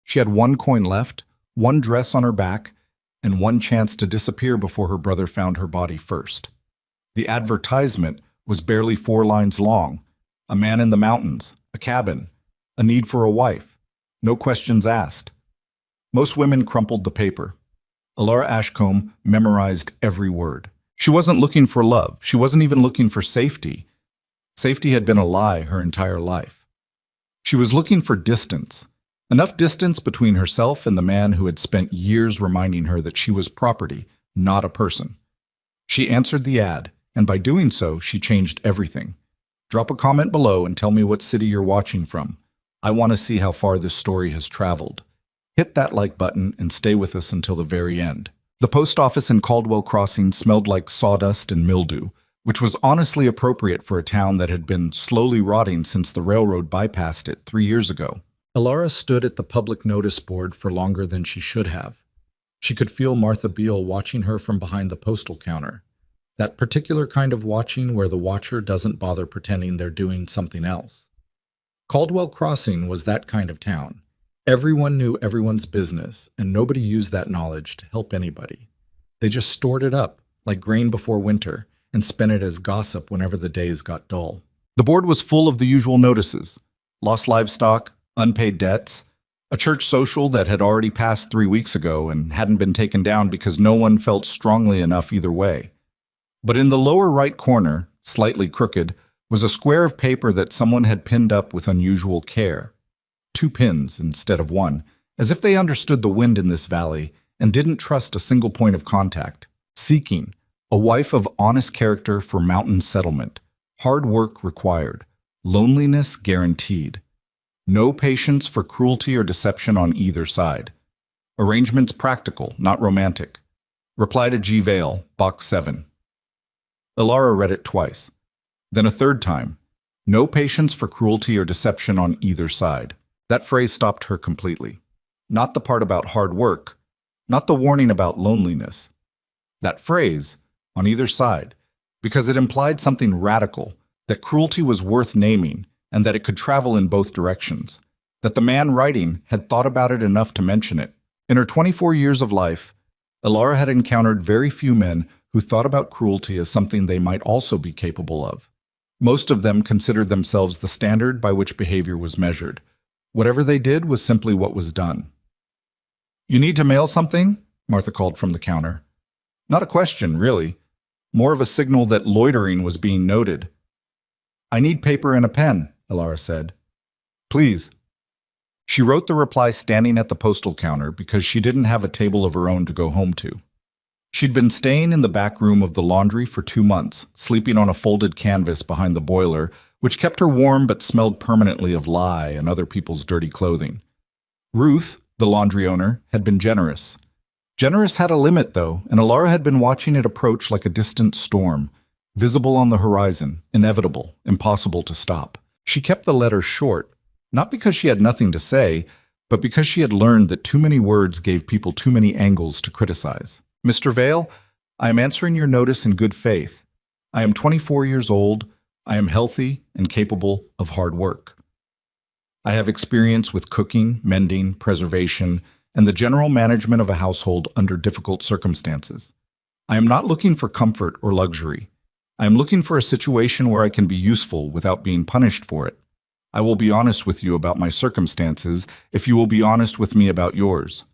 She had one coin left, one dress on her back, and one chance to disappear before her brother found her body first. The advertisement was barely 4 lines long. A man in the mountains, a cabin, a need for a wife. No questions asked. Most women crumpled the paper. Alara Ashcombe memorized every word. She wasn't looking for love. She wasn't even looking for safety. Safety had been a lie her entire life. She was looking for distance. Enough distance between herself and the man who had spent years reminding her that she was property, not a person. She answered the ad, and by doing so, she changed everything. Drop a comment below and tell me what city you're watching from. I want to see how far this story has traveled. Hit that like button and stay with us until the very end. The post office in Caldwell Crossing smelled like sawdust and mildew, which was honestly appropriate for a town that had been slowly rotting since the railroad bypassed it 3 years ago. Alara stood at the public notice board for longer than she should have. She could feel Martha Beale watching her from behind the postal counter. That particular kind of watching where the watcher doesn't bother pretending they're doing something else. Caldwell Crossing was that kind of town. Everyone knew everyone's business, and nobody used that knowledge to help anybody. They just stored it up, like grain before winter, and spent it as gossip whenever the days got dull. The board was full of the usual notices: lost livestock, unpaid debts, a church social that had already passed 3 weeks ago and hadn't been taken down because no one felt strongly enough either way. But in the lower right corner, slightly crooked, was a square of paper that someone had pinned up with unusual care. 2 pins instead of 1, as if they understood the wind in this valley and didn't trust a single point of contact. Seeking, a wife of honest character for mountain settlement. Hard work required. Loneliness guaranteed. No patience for cruelty or deception on either side. Arrangements practical, not romantic. Reply to G. Vale, Box 7. Alara read it twice. Then a third time. No patience for cruelty or deception on either side. That phrase stopped her completely. Not the part about hard work. Not the warning about loneliness. That phrase, on either side, because it implied something radical, that cruelty was worth naming, and that it could travel in both directions, that the man writing had thought about it enough to mention it. In her 24 years of life, Alara had encountered very few men who thought about cruelty as something they might also be capable of. Most of them considered themselves the standard by which behavior was measured. Whatever they did was simply what was done. "You need to mail something?" Martha called from the counter. Not a question, really. More of a signal that loitering was being noted. "I need paper and a pen," Alara said. "Please." She wrote the reply standing at the postal counter because she didn't have a table of her own to go home to. She'd been staying in the back room of the laundry for 2 months, sleeping on a folded canvas behind the boiler, which kept her warm but smelled permanently of lye and other people's dirty clothing. Ruth, the laundry owner, had been generous. Generous had a limit, though, and Alara had been watching it approach like a distant storm, visible on the horizon, inevitable, impossible to stop. She kept the letter short, not because she had nothing to say, but because she had learned that too many words gave people too many angles to criticize. "Mr. Vale, I am answering your notice in good faith. I am 24 years old. I am healthy and capable of hard work. I have experience with cooking, mending, preservation, and the general management of a household under difficult circumstances. I am not looking for comfort or luxury. I am looking for a situation where I can be useful without being punished for it. I will be honest with you about my circumstances if you will be honest with me about yours.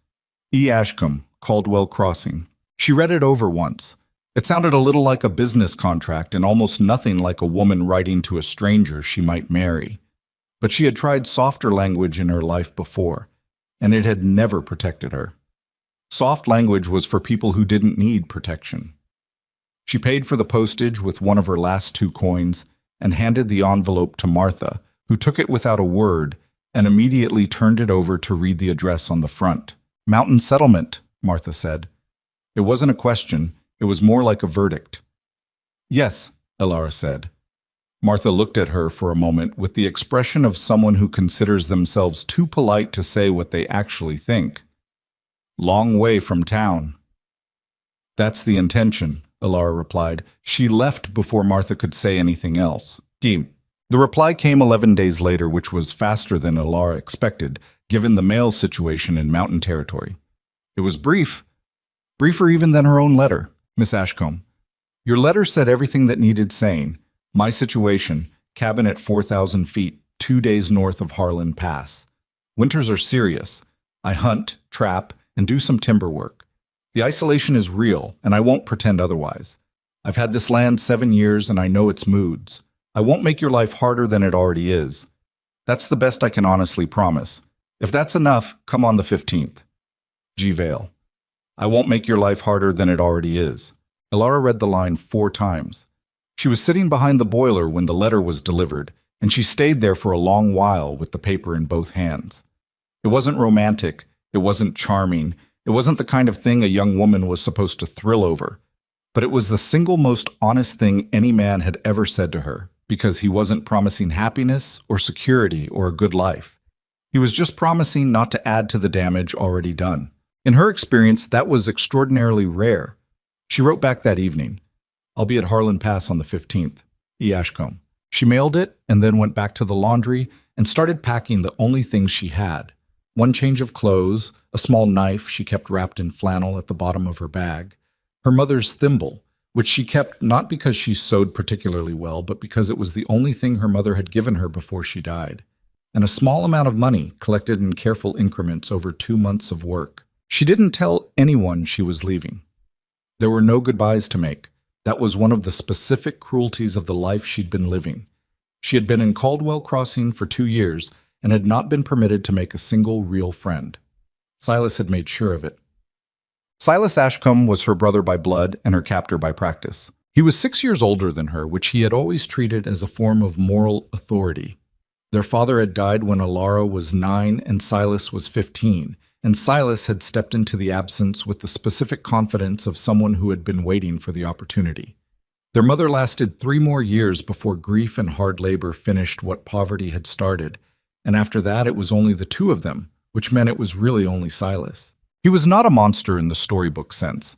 E. Ashcombe, Caldwell Crossing." She read it over once. It sounded a little like a business contract and almost nothing like a woman writing to a stranger she might marry. But she had tried softer language in her life before, and it had never protected her. Soft language was for people who didn't need protection. She paid for the postage with one of her last 2 coins and handed the envelope to Martha, who took it without a word and immediately turned it over to read the address on the front. "Mountain Settlement," Martha said. It wasn't a question, it was more like a verdict. "Yes," Alara said. Martha looked at her for a moment with the expression of someone who considers themselves too polite to say what they actually think. "Long way from town." "That's the intention," Alara replied. She left before Martha could say anything else. The reply came 11 days later, which was faster than Alara expected, given the mail situation in mountain territory. It was brief, briefer even than her own letter. Miss Ashcombe, your letter said everything that needed saying. My situation, cabin at 4,000 feet, 2 days north of Harlan Pass. Winters are serious. I hunt, trap, and do some timber work. The isolation is real, and I won't pretend otherwise. I've had this land 7 years, and I know its moods. I won't make your life harder than it already is. That's the best I can honestly promise. If that's enough, come on the 15th. G. Vale. I won't make your life harder than it already is. Alara read the line 4 times. She was sitting behind the boiler when the letter was delivered, and she stayed there for a long while with the paper in both hands. It wasn't romantic, it wasn't charming, it wasn't the kind of thing a young woman was supposed to thrill over, but it was the single most honest thing any man had ever said to her, because he wasn't promising happiness or security or a good life. He was just promising not to add to the damage already done. In her experience, that was extraordinarily rare. She wrote back that evening, I'll be at Harlan Pass on the 15th. E. Ashcombe. She mailed it and then went back to the laundry and started packing the only things she had. 1 change of clothes, a small knife she kept wrapped in flannel at the bottom of her bag, her mother's thimble, which she kept not because she sewed particularly well, but because it was the only thing her mother had given her before she died, and a small amount of money collected in careful increments over 2 months of work. She didn't tell anyone she was leaving. There were no goodbyes to make. That was one of the specific cruelties of the life she'd been living. She had been in Caldwell Crossing for 2 years and had not been permitted to make a single real friend. Silas had made sure of it. Silas Ashcombe was her brother by blood and her captor by practice. He was 6 years older than her, which he had always treated as a form of moral authority. Their father had died when Alara was 9 and Silas was 15, and Silas had stepped into the absence with the specific confidence of someone who had been waiting for the opportunity. Their mother lasted 3 more years before grief and hard labor finished what poverty had started, and after that it was only the 2 of them, which meant it was really only Silas. He was not a monster in the storybook sense.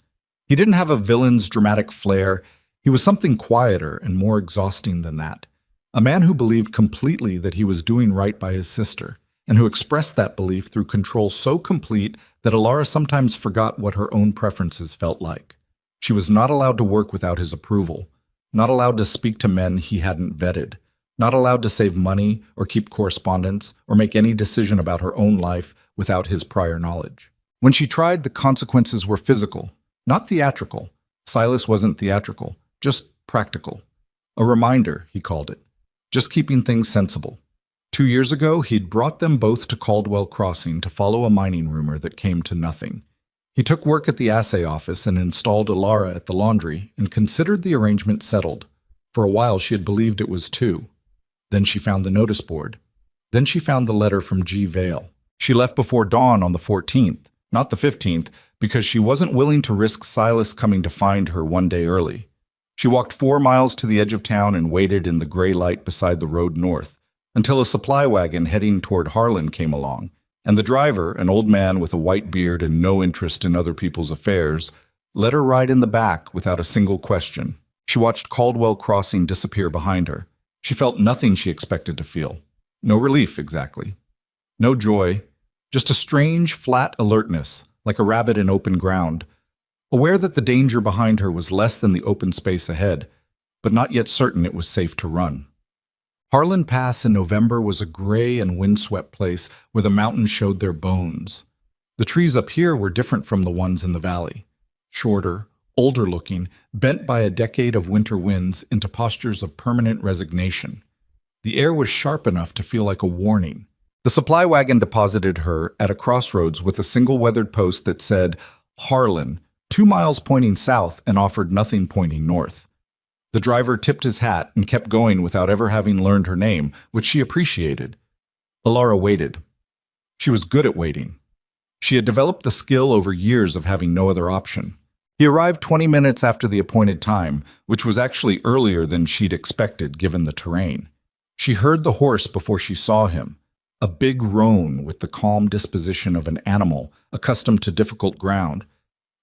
He didn't have a villain's dramatic flair. He was something quieter and more exhausting than that. A man who believed completely that he was doing right by his sister, and who expressed that belief through control so complete that Alara sometimes forgot what her own preferences felt like. She was not allowed to work without his approval, not allowed to speak to men he hadn't vetted, not allowed to save money or keep correspondence or make any decision about her own life without his prior knowledge. When she tried, the consequences were physical, not theatrical. Silas wasn't theatrical, just practical. A reminder, he called it. Just keeping things sensible. 2 years ago, he'd brought them both to Caldwell Crossing to follow a mining rumor that came to nothing. He took work at the assay office and installed Alara at the laundry and considered the arrangement settled. For a while, she had believed it was 2. Then she found the notice board. Then she found the letter from G. Vale. She left before dawn on the 14th, not the 15th, because she wasn't willing to risk Silas coming to find her 1 day early. She walked 4 miles to the edge of town and waited in the gray light beside the road north, until a supply wagon heading toward Harlan came along, and the driver, an old man with a white beard and no interest in other people's affairs, let her ride in the back without a single question. She watched Caldwell Crossing disappear behind her. She felt nothing she expected to feel. No relief, exactly. No joy, just a strange, flat alertness, like a rabbit in open ground, aware that the danger behind her was less than the open space ahead, but not yet certain it was safe to run. Harlan Pass in November was a gray and windswept place where the mountains showed their bones. The trees up here were different from the ones in the valley. Shorter, older-looking, bent by a decade of winter winds into postures of permanent resignation. The air was sharp enough to feel like a warning. The supply wagon deposited her at a crossroads with a single weathered post that said, Harlan, 2 miles pointing south, and offered nothing pointing north. The driver tipped his hat and kept going without ever having learned her name, which she appreciated. Alara waited. She was good at waiting. She had developed the skill over years of having no other option. He arrived 20 minutes after the appointed time, which was actually earlier than she'd expected given the terrain. She heard the horse before she saw him, a big roan with the calm disposition of an animal accustomed to difficult ground.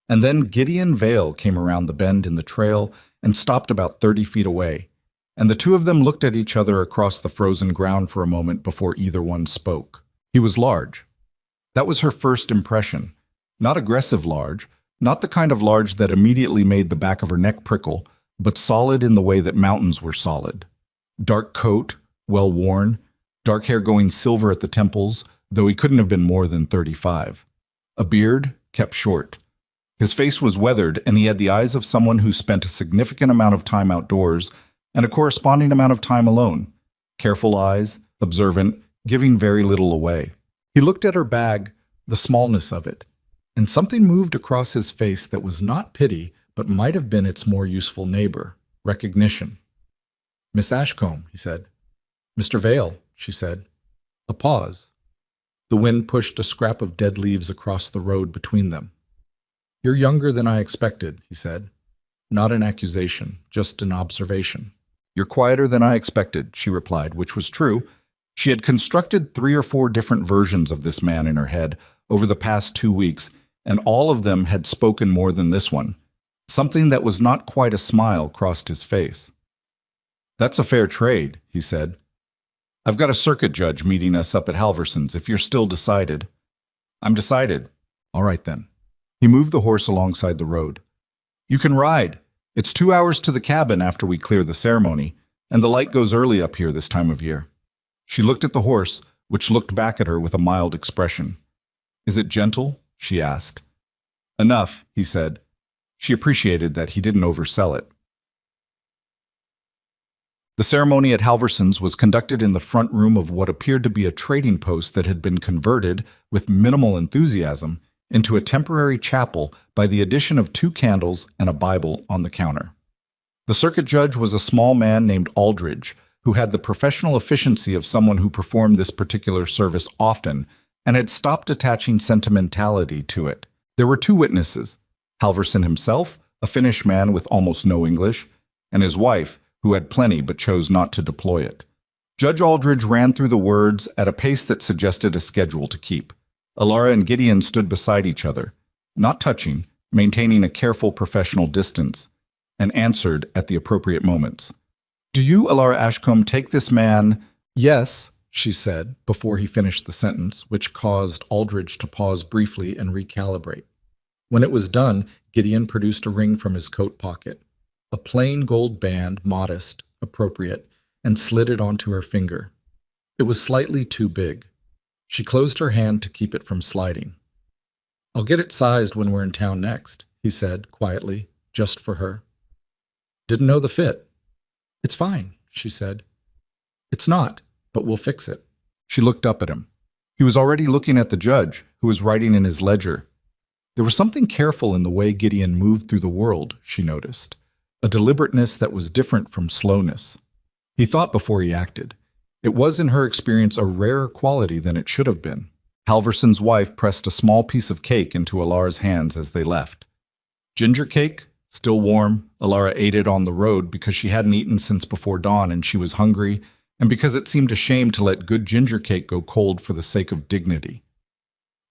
And then Gideon Vale came around the bend in the trail and stopped about 30 feet away, and the two of them looked at each other across the frozen ground for a moment before either one spoke. He was large. That was her first impression. Not aggressive large, not the kind of large that immediately made the back of her neck prickle, but solid in the way that mountains were solid. Dark coat, well worn, dark hair going silver at the temples, though he couldn't have been more than 35. A beard, kept short. His face was weathered, and he had the eyes of someone who spent a significant amount of time outdoors and a corresponding amount of time alone. Careful eyes, observant, giving very little away. He looked at her bag, the smallness of it, and something moved across his face that was not pity, but might have been its more useful neighbor, recognition. "Miss Ashcombe," he said. "Mr. Vale," she said. A pause. The wind pushed a scrap of dead leaves across the road between them. "You're younger than I expected," he said. Not an accusation, just an observation. "You're quieter than I expected," she replied, which was true. She had constructed 3 or 4 different versions of this man in her head over the past 2 weeks, and all of them had spoken more than this one. Something that was not quite a smile crossed his face. "That's a fair trade," he said. "I've got a circuit judge meeting us up at Halverson's if you're still decided." "I'm decided." "All right then." He moved the horse alongside the road. "You can ride. It's 2 hours to the cabin after we clear the ceremony, and the light goes early up here this time of year." She looked at the horse, which looked back at her with a mild expression. "Is it gentle?" she asked. "Enough," he said. She appreciated that he didn't oversell it. The ceremony at Halverson's was conducted in the front room of what appeared to be a trading post that had been converted, with minimal enthusiasm, into a temporary chapel by the addition of 2 candles and a Bible on the counter. The circuit judge was a small man named Aldridge, who had the professional efficiency of someone who performed this particular service often and had stopped attaching sentimentality to it. There were 2 witnesses, Halverson himself, a Finnish man with almost no English, and his wife, who had plenty but chose not to deploy it. Judge Aldridge ran through the words at a pace that suggested a schedule to keep. Alara and Gideon stood beside each other, not touching, maintaining a careful professional distance, and answered at the appropriate moments. "Do you, Alara Ashcombe, take this man—" "Yes," she said, before he finished the sentence, which caused Aldridge to pause briefly and recalibrate. When it was done, Gideon produced a ring from his coat pocket, a plain gold band, modest, appropriate, and slid it onto her finger. It was slightly too big. She closed her hand to keep it from sliding. "I'll get it sized when we're in town next," he said, quietly, just for her. "Didn't know the fit." "It's fine," she said. "It's not, but we'll fix it." She looked up at him. He was already looking at the judge, who was writing in his ledger. There was something careful in the way Gideon moved through the world, she noticed, a deliberateness that was different from slowness. He thought before he acted. It was, in her experience, a rarer quality than it should have been. Halverson's wife pressed a small piece of cake into Alara's hands as they left. Ginger cake, still warm. Alara ate it on the road because she hadn't eaten since before dawn and she was hungry, and because it seemed a shame to let good ginger cake go cold for the sake of dignity.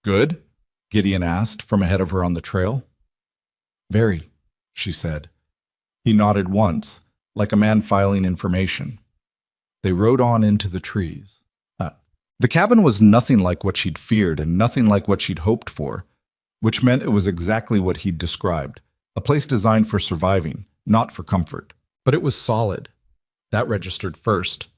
"Good?" Gideon asked from ahead of her on the trail. "Very," she said. He nodded once, like a man filing information. They rode on into the trees. The cabin was nothing like what she'd feared and nothing like what she'd hoped for, which meant it was exactly what he'd described, a place designed for surviving, not for comfort. But it was solid. That registered first.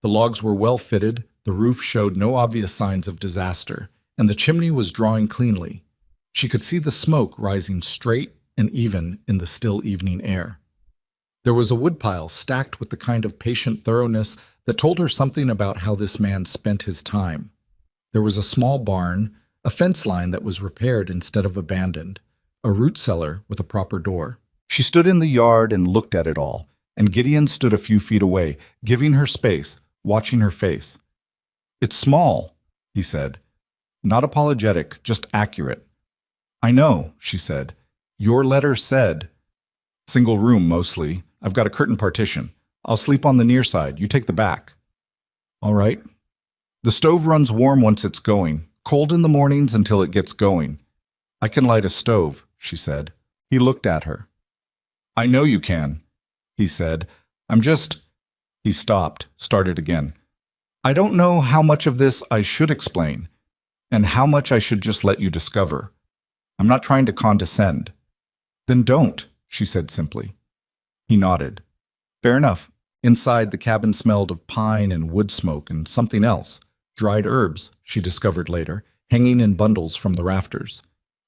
The logs were well fitted, the roof showed no obvious signs of disaster, and the chimney was drawing cleanly. She could see the smoke rising straight and even in the still evening air. There was a woodpile stacked with the kind of patient thoroughness that told her something about how this man spent his time. There was a small barn, a fence line that was repaired instead of abandoned, a root cellar with a proper door. She stood in the yard and looked at it all, and Gideon stood a few feet away, giving her space, watching her face. "It's small," he said. Not apologetic, just accurate. "I know," she said. "Your letter said—" "Single room, mostly. I've got a curtain partition. I'll sleep on the near side. You take the back." "All right." "The stove runs warm once it's going, cold in the mornings until it gets going." "I can light a stove," she said. He looked at her. "I know you can," he said. "I'm just—" He stopped, started again. I don't know how much of this I should explain, and how much I should just let you discover. I'm not trying to condescend. Then don't, she said simply. He nodded. Fair enough. Inside, the cabin smelled of pine and wood smoke and something else, dried herbs, she discovered later, hanging in bundles from the rafters.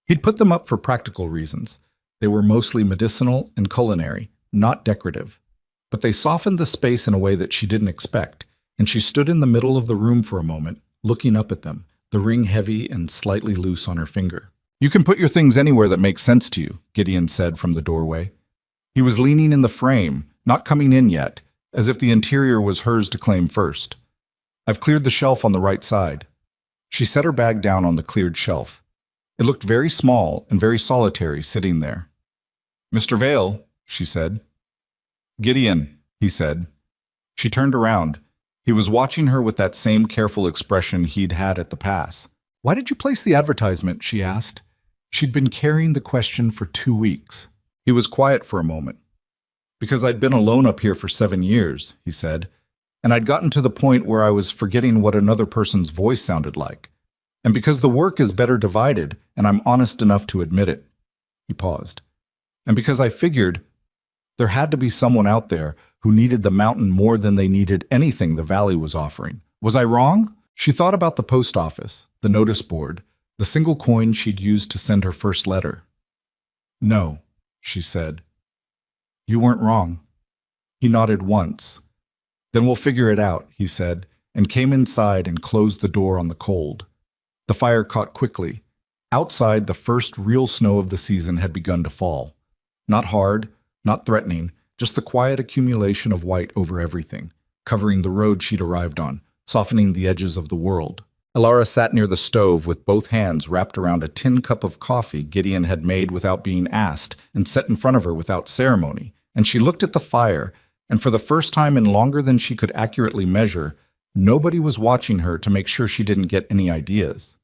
He'd put them up for practical reasons. They were mostly medicinal and culinary, not decorative. But they softened the space in a way that she didn't expect, and she stood in the middle of the room for a moment, looking up at them, the ring heavy and slightly loose on her finger. You can put your things anywhere that makes sense to you, Gideon said from the doorway. He was leaning in the frame, not coming in yet, as if the interior was hers to claim first. I've cleared the shelf on the right side. She set her bag down on the cleared shelf. It looked very small and very solitary sitting there. Mr. Vale, she said. Gideon, he said. She turned around. He was watching her with that same careful expression he'd had at the pass. Why did you place the advertisement? She asked. She'd been carrying the question for 2 weeks. He was quiet for a moment. Because I'd been alone up here for 7 years, he said, and I'd gotten to the point where I was forgetting what another person's voice sounded like. And because the work is better divided, and I'm honest enough to admit it. He paused. And because I figured there had to be someone out there who needed the mountain more than they needed anything the valley was offering. Was I wrong? She thought about the post office, the notice board, the single coin she'd used to send her first letter. No, she said. You weren't wrong. He nodded once. Then we'll figure it out, he said, and came inside and closed the door on the cold. The fire caught quickly. Outside, the first real snow of the season had begun to fall. Not hard, not threatening, just the quiet accumulation of white over everything, covering the road she'd arrived on, softening the edges of the world. Elara sat near the stove with both hands wrapped around a tin cup of coffee Gideon had made without being asked and set in front of her without ceremony, and she looked at the fire, and for the first time in longer than she could accurately measure, nobody was watching her to make sure she didn't get any ideas.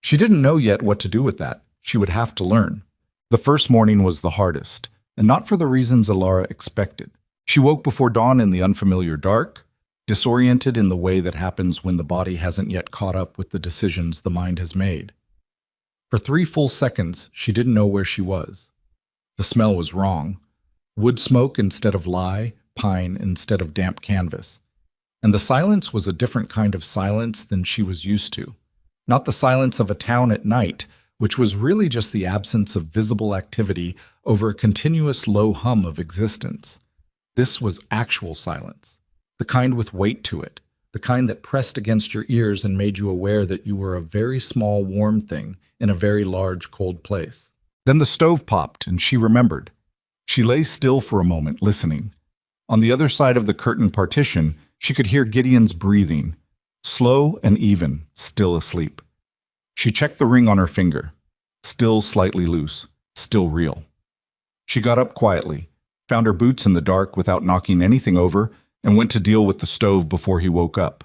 She didn't know yet what to do with that. She would have to learn. The first morning was the hardest, and not for the reasons Elara expected. She woke before dawn in the unfamiliar dark, disoriented in the way that happens when the body hasn't yet caught up with the decisions the mind has made. For 3 full seconds, she didn't know where she was. The smell was wrong. Wood smoke instead of lye, pine instead of damp canvas. And the silence was a different kind of silence than she was used to. Not the silence of a town at night, which was really just the absence of visible activity over a continuous low hum of existence. This was actual silence, the kind with weight to it, the kind that pressed against your ears and made you aware that you were a very small warm thing in a very large cold place. Then the stove popped, and she remembered. She lay still for a moment, listening. On the other side of the curtain partition, she could hear Gideon's breathing, slow and even, still asleep. She checked the ring on her finger. Still slightly loose, still real. She got up quietly, found her boots in the dark without knocking anything over, and went to deal with the stove before he woke up.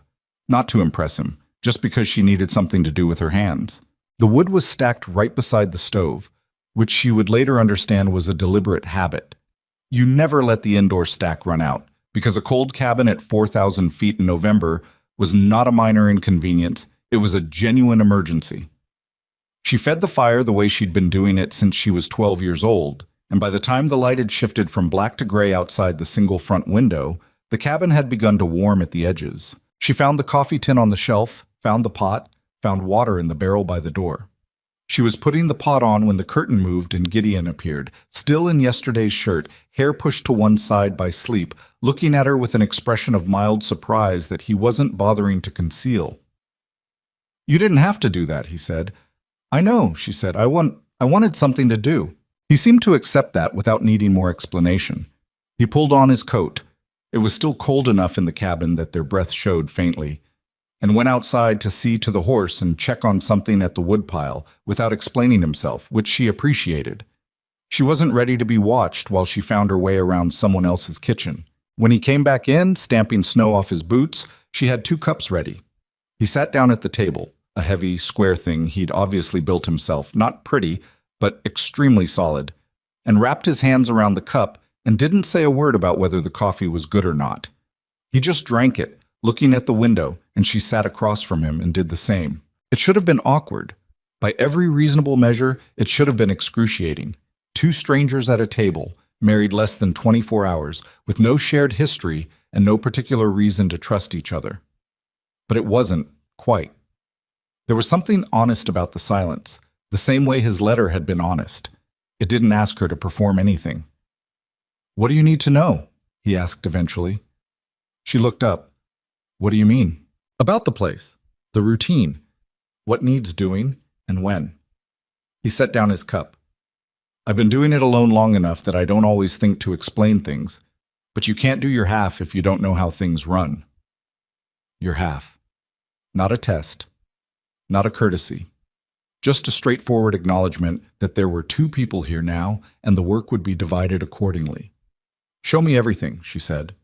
Not to impress him, just because she needed something to do with her hands. The wood was stacked right beside the stove, which she would later understand was a deliberate habit. You never let the indoor stack run out, because a cold cabin at 4,000 feet in November was not a minor inconvenience, it was a genuine emergency. She fed the fire the way she'd been doing it since she was 12 years old, and by the time the light had shifted from black to gray outside the single front window, the cabin had begun to warm at the edges. She found the coffee tin on the shelf, found the pot, found water in the barrel by the door. She was putting the pot on when the curtain moved and Gideon appeared, still in yesterday's shirt, hair pushed to one side by sleep, looking at her with an expression of mild surprise that he wasn't bothering to conceal. You didn't have to do that, he said. I know, she said. I wanted something to do. He seemed to accept that without needing more explanation. He pulled on his coat. It was still cold enough in the cabin that their breath showed faintly, and went outside to see to the horse and check on something at the woodpile without explaining himself, which she appreciated. She wasn't ready to be watched while she found her way around someone else's kitchen. When he came back in, stamping snow off his boots, she had 2 cups ready. He sat down at the table, a heavy, square thing he'd obviously built himself, not pretty, but extremely solid, and wrapped his hands around the cup and didn't say a word about whether the coffee was good or not. He just drank it, looking at the window, and she sat across from him and did the same. It should have been awkward. By every reasonable measure, it should have been excruciating. Two strangers at a table, married less than 24 hours, with no shared history and no particular reason to trust each other. But it wasn't, quite. There was something honest about the silence, the same way his letter had been honest. It didn't ask her to perform anything. "What do you need to know?" he asked eventually. She looked up. "What do you mean?" "About the place, the routine, what needs doing, and when." He set down his cup. "I've been doing it alone long enough that I don't always think to explain things, but you can't do your half if you don't know how things run." Your half. Not a test. Not a courtesy. Just a straightforward acknowledgement that there were two people here now, and the work would be divided accordingly. "Show me everything," she said.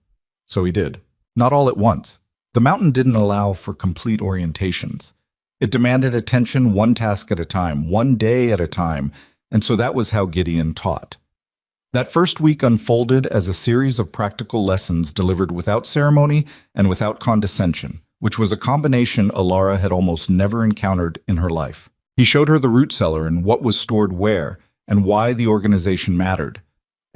So he did. Not all at once. The mountain didn't allow for complete orientations. It demanded attention one task at a time, one day at a time, and so that was how Gideon taught. That first week unfolded as a series of practical lessons delivered without ceremony and without condescension, which was a combination Alara had almost never encountered in her life. He showed her the root cellar and what was stored where, and why the organization mattered.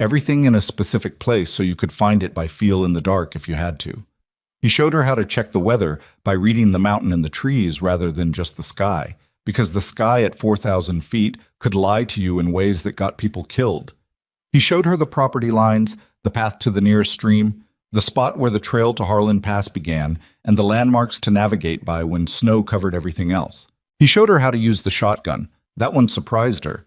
Everything in a specific place so you could find it by feel in the dark if you had to. He showed her how to check the weather by reading the mountain and the trees rather than just the sky, because the sky at 4,000 feet could lie to you in ways that got people killed. He showed her the property lines, the path to the nearest stream, the spot where the trail to Harlan Pass began, and the landmarks to navigate by when snow covered everything else. He showed her how to use the shotgun. That one surprised her.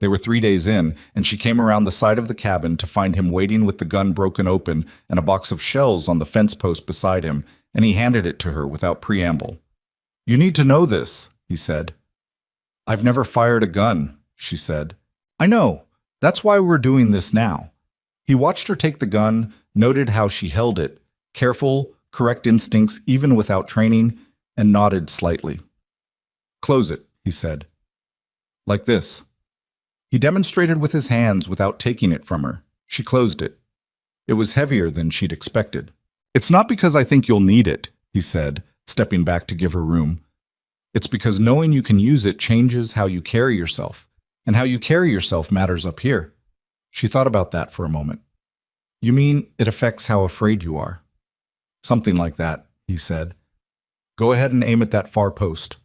They were 3 days in, and she came around the side of the cabin to find him waiting with the gun broken open and a box of shells on the fence post beside him, and he handed it to her without preamble. "You need to know this," he said. "I've never fired a gun," she said. "I know. That's why we're doing this now." He watched her take the gun, noted how she held it, careful, correct instincts even without training, and nodded slightly. "Close it," he said. "Like this." He demonstrated with his hands without taking it from her. She closed it. It was heavier than she'd expected. "It's not because I think you'll need it," he said, stepping back to give her room. "It's because knowing you can use it changes how you carry yourself, and how you carry yourself matters up here." She thought about that for a moment. "You mean it affects how afraid you are?" "Something like that," he said. "Go ahead and aim at that far post.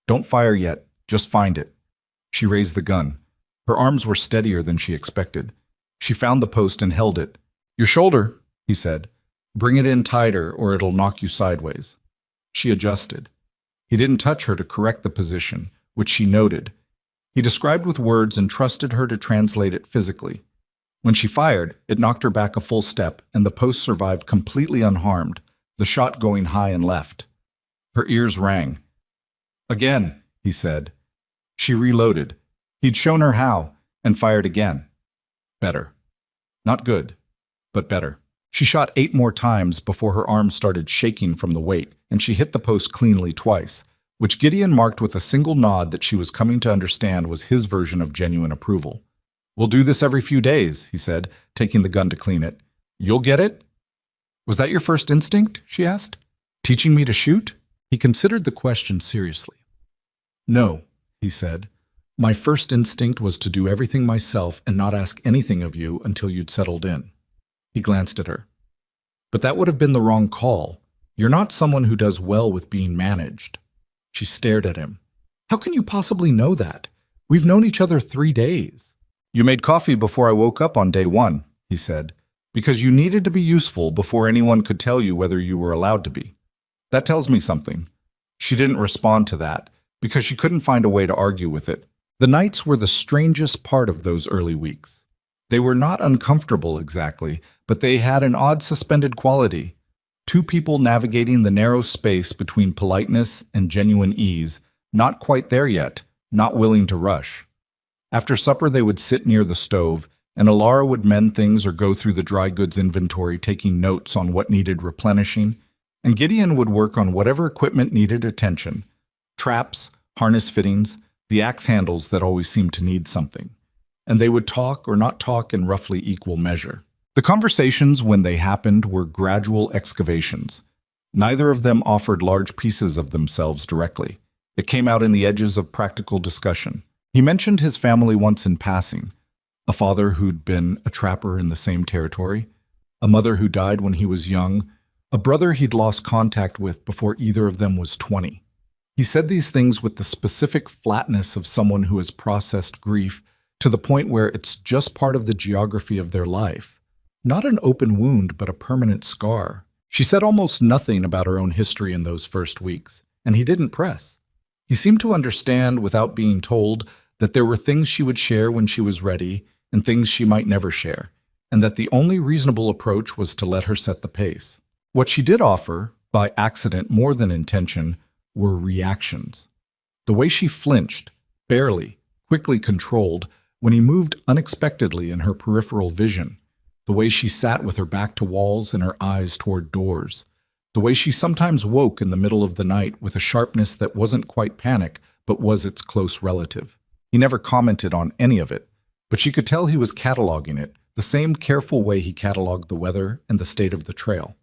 Don't fire yet, just find it." She raised the gun. Her arms were steadier than she expected. She found the post and held it. "Your shoulder," he said. "Bring it in tighter or it'll knock you sideways." She adjusted. He didn't touch her to correct the position, which she noted. He described with words and trusted her to translate it physically. When she fired, it knocked her back a full step, and the post survived completely unharmed, the shot going high and left. Her ears rang. "Again," he said. She reloaded. He'd shown her how, and fired again. Better. Not good, but better. She shot 8 more times before her arms started shaking from the weight, and she hit the post cleanly twice, which Gideon marked with a single nod that she was coming to understand was his version of genuine approval. "We'll do this every few days," he said, taking the gun to clean it. "You'll get it?" "Was that your first instinct?" she asked. "Teaching me to shoot?" He considered the question seriously. "No," he said. "My first instinct was to do everything myself and not ask anything of you until you'd settled in." He glanced at her. "But that would have been the wrong call. You're not someone who does well with being managed." She stared at him. "How can you possibly know that? We've known each other 3 days." "You made coffee before I woke up on day 1, he said, "because you needed to be useful before anyone could tell you whether you were allowed to be. That tells me something." She didn't respond to that, because she couldn't find a way to argue with it. The nights were the strangest part of those early weeks. They were not uncomfortable exactly, but they had an odd suspended quality. 2 people navigating the narrow space between politeness and genuine ease, not quite there yet, not willing to rush. After supper they would sit near the stove, and Alara would mend things or go through the dry goods inventory taking notes on what needed replenishing, and Gideon would work on whatever equipment needed attention. Traps, harness fittings, the axe handles that always seemed to need something. And they would talk or not talk in roughly equal measure. The conversations, when they happened, were gradual excavations. Neither of them offered large pieces of themselves directly. It came out in the edges of practical discussion. He mentioned his family once in passing, a father who'd been a trapper in the same territory, a mother who died when he was young, a brother he'd lost contact with before either of them was 20. He said these things with the specific flatness of someone who has processed grief to the point where it's just part of the geography of their life. Not an open wound, but a permanent scar. She said almost nothing about her own history in those first weeks, and he didn't press. He seemed to understand, without being told, that there were things she would share when she was ready and things she might never share, and that the only reasonable approach was to let her set the pace. What she did offer, by accident more than intention, were reactions. The way she flinched, barely, quickly controlled, when he moved unexpectedly in her peripheral vision. The way she sat with her back to walls and her eyes toward doors. The way she sometimes woke in the middle of the night with a sharpness that wasn't quite panic, but was its close relative. He never commented on any of it, but she could tell he was cataloging it, the same careful way he cataloged the weather and the state of the trail.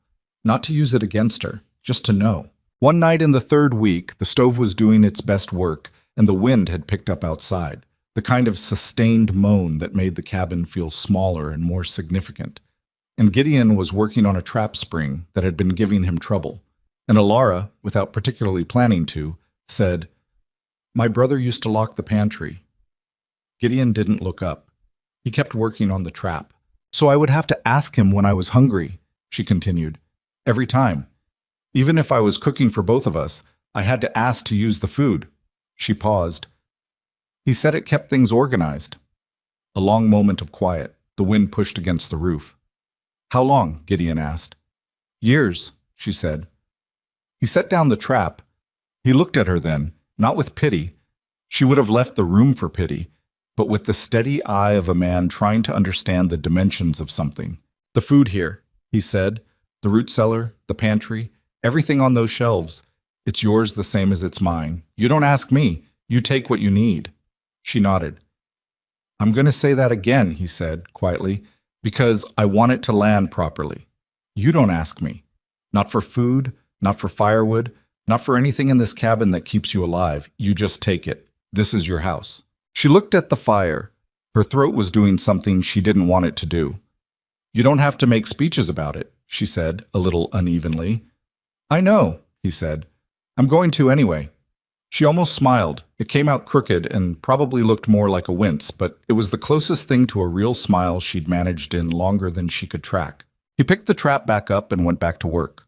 Not to use it against her, just to know. One night in the third week, the stove was doing its best work, and the wind had picked up outside, the kind of sustained moan that made the cabin feel smaller and more significant. And Gideon was working on a trap spring that had been giving him trouble. And Alara, without particularly planning to, said, "My brother used to lock the pantry." Gideon didn't look up. He kept working on the trap. "So I would have to ask him when I was hungry," she continued. "Every time. Even if I was cooking for both of us, I had to ask to use the food." She paused. "He said it kept things organized." A long moment of quiet. The wind pushed against the roof. "How long?" Gideon asked. "Years," she said. He set down the trap. He looked at her then, not with pity. She would have left the room for pity, but with the steady eye of a man trying to understand the dimensions of something. "The food here," he said. "The root cellar, the pantry, everything on those shelves. It's yours the same as it's mine. You don't ask me. You take what you need." She nodded. "I'm going to say that again," he said, quietly, "because I want it to land properly. You don't ask me. Not for food, not for firewood, not for anything in this cabin that keeps you alive. You just take it. This is your house." She looked at the fire. Her throat was doing something she didn't want it to do. "You don't have to make speeches about it," she said, a little unevenly. "I know," he said. "I'm going to anyway." She almost smiled. It came out crooked and probably looked more like a wince, but it was the closest thing to a real smile she'd managed in longer than she could track. He picked the trap back up and went back to work.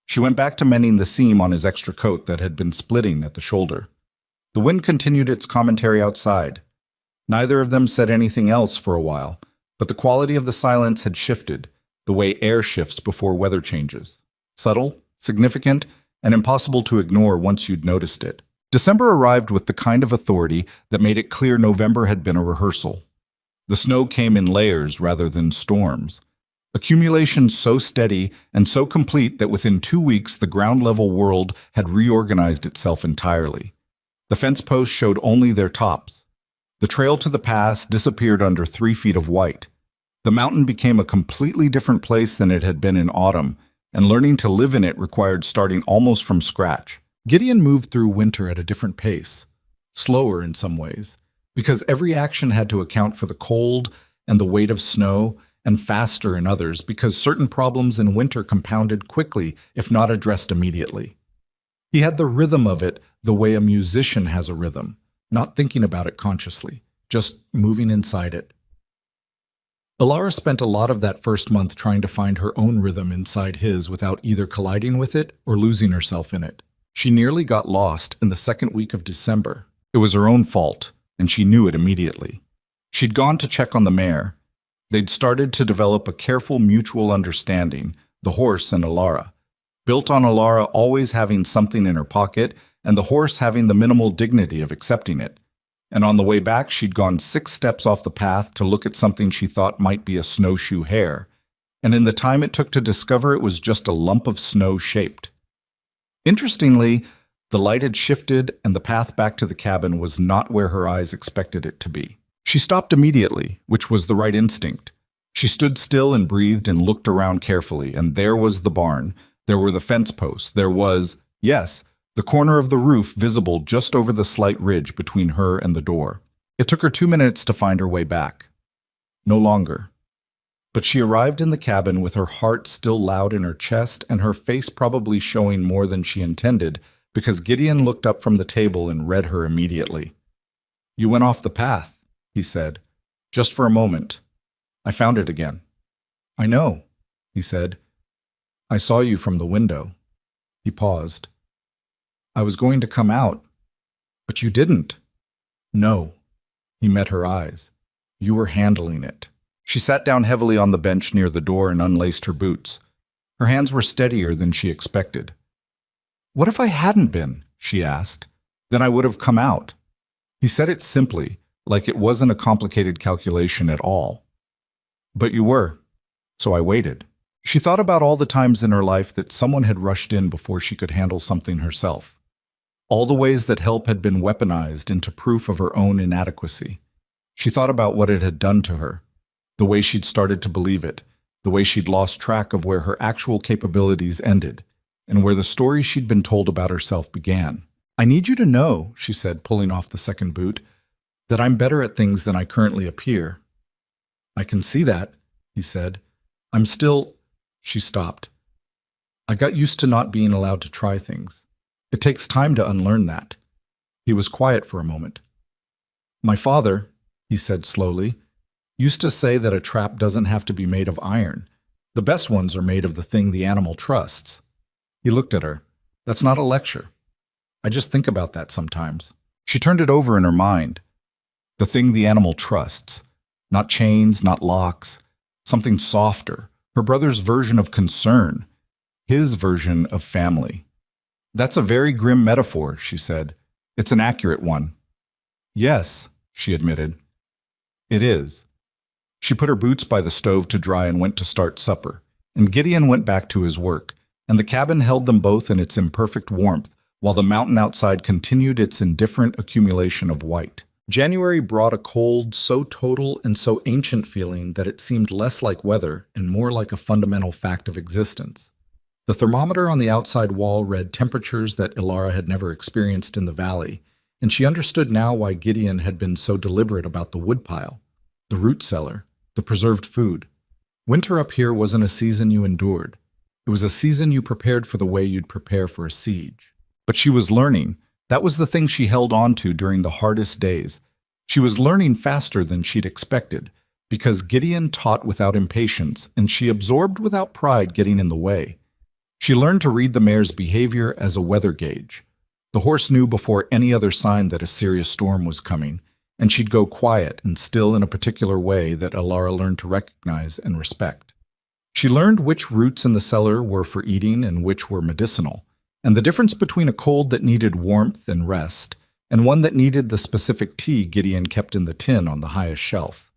She went back to mending the seam on his extra coat that had been splitting at the shoulder. The wind continued its commentary outside. Neither of them said anything else for a while, but the quality of the silence had shifted, the way air shifts before weather changes. Subtle, significant, and impossible to ignore once you'd noticed it. December arrived with the kind of authority that made it clear November had been a rehearsal. The snow came in layers rather than storms. Accumulation so steady and so complete that within 2 weeks the ground-level world had reorganized itself entirely. The fence posts showed only their tops. The trail to the pass disappeared under 3 feet of white. The mountain became a completely different place than it had been in autumn, and learning to live in it required starting almost from scratch. Gideon moved through winter at a different pace, slower in some ways, because every action had to account for the cold and the weight of snow, and faster in others because certain problems in winter compounded quickly if not addressed immediately. He had the rhythm of it the way a musician has a rhythm, not thinking about it consciously, just moving inside it. Alara spent a lot of that first month trying to find her own rhythm inside his without either colliding with it or losing herself in it. She nearly got lost in the second week of December. It was her own fault, and she knew it immediately. She'd gone to check on the mare. They'd started to develop a careful mutual understanding, the horse and Alara, built on Alara always having something in her pocket and the horse having the minimal dignity of accepting it. And on the way back, she'd gone 6 steps off the path to look at something she thought might be a snowshoe hare. And in the time it took to discover it was just a lump of snow shaped. Interestingly, the light had shifted and the path back to the cabin was not where her eyes expected it to be. She stopped immediately, which was the right instinct. She stood still and breathed and looked around carefully, and there was the barn. There were the fence posts. There was, yes, the corner of the roof visible just over the slight ridge between her and the door. It took her 2 minutes to find her way back. No longer. But she arrived in the cabin with her heart still loud in her chest and her face probably showing more than she intended, because Gideon looked up from the table and read her immediately. "You went off the path," he said. "Just for a moment. I found it again." "I know," he said. "I saw you from the window." He paused. "I was going to come out, but you didn't." "No." He met her eyes. "You were handling it." She sat down heavily on the bench near the door and unlaced her boots. Her hands were steadier than she expected. "What if I hadn't been?" she asked. "Then I would have come out." He said it simply, like it wasn't a complicated calculation at all. "But you were, so I waited." She thought about all the times in her life that someone had rushed in before she could handle something herself. All the ways that help had been weaponized into proof of her own inadequacy. She thought about what it had done to her, the way she'd started to believe it, the way she'd lost track of where her actual capabilities ended, and where the story she'd been told about herself began. "I need you to know," she said, pulling off the second boot, "that I'm better at things than I currently appear." "I can see that," he said. "I'm still—" She stopped. "I got used to not being allowed to try things. It takes time to unlearn that." He was quiet for a moment. "My father," he said slowly, "used to say that a trap doesn't have to be made of iron. The best ones are made of the thing the animal trusts." He looked at her. "That's not a lecture. I just think about that sometimes." She turned it over in her mind. The thing the animal trusts. Not chains, not locks. Something softer. Her brother's version of concern. His version of family. "That's a very grim metaphor," she said. "It's an accurate one." "Yes," she admitted. "It is." She put her boots by the stove to dry and went to start supper, and Gideon went back to his work, and the cabin held them both in its imperfect warmth, while the mountain outside continued its indifferent accumulation of white. January brought a cold so total and so ancient feeling that it seemed less like weather and more like a fundamental fact of existence. The thermometer on the outside wall read temperatures that Ilara had never experienced in the valley, and she understood now why Gideon had been so deliberate about the woodpile, the root cellar, the preserved food. Winter up here wasn't a season you endured. It was a season you prepared for the way you'd prepare for a siege. But she was learning. That was the thing she held on to during the hardest days. She was learning faster than she'd expected, because Gideon taught without impatience, and she absorbed without pride getting in the way. She learned to read the mare's behavior as a weather gauge. The horse knew before any other sign that a serious storm was coming, and she'd go quiet and still in a particular way that Ilara learned to recognize and respect. She learned which roots in the cellar were for eating and which were medicinal, and the difference between a cold that needed warmth and rest and one that needed the specific tea Gideon kept in the tin on the highest shelf.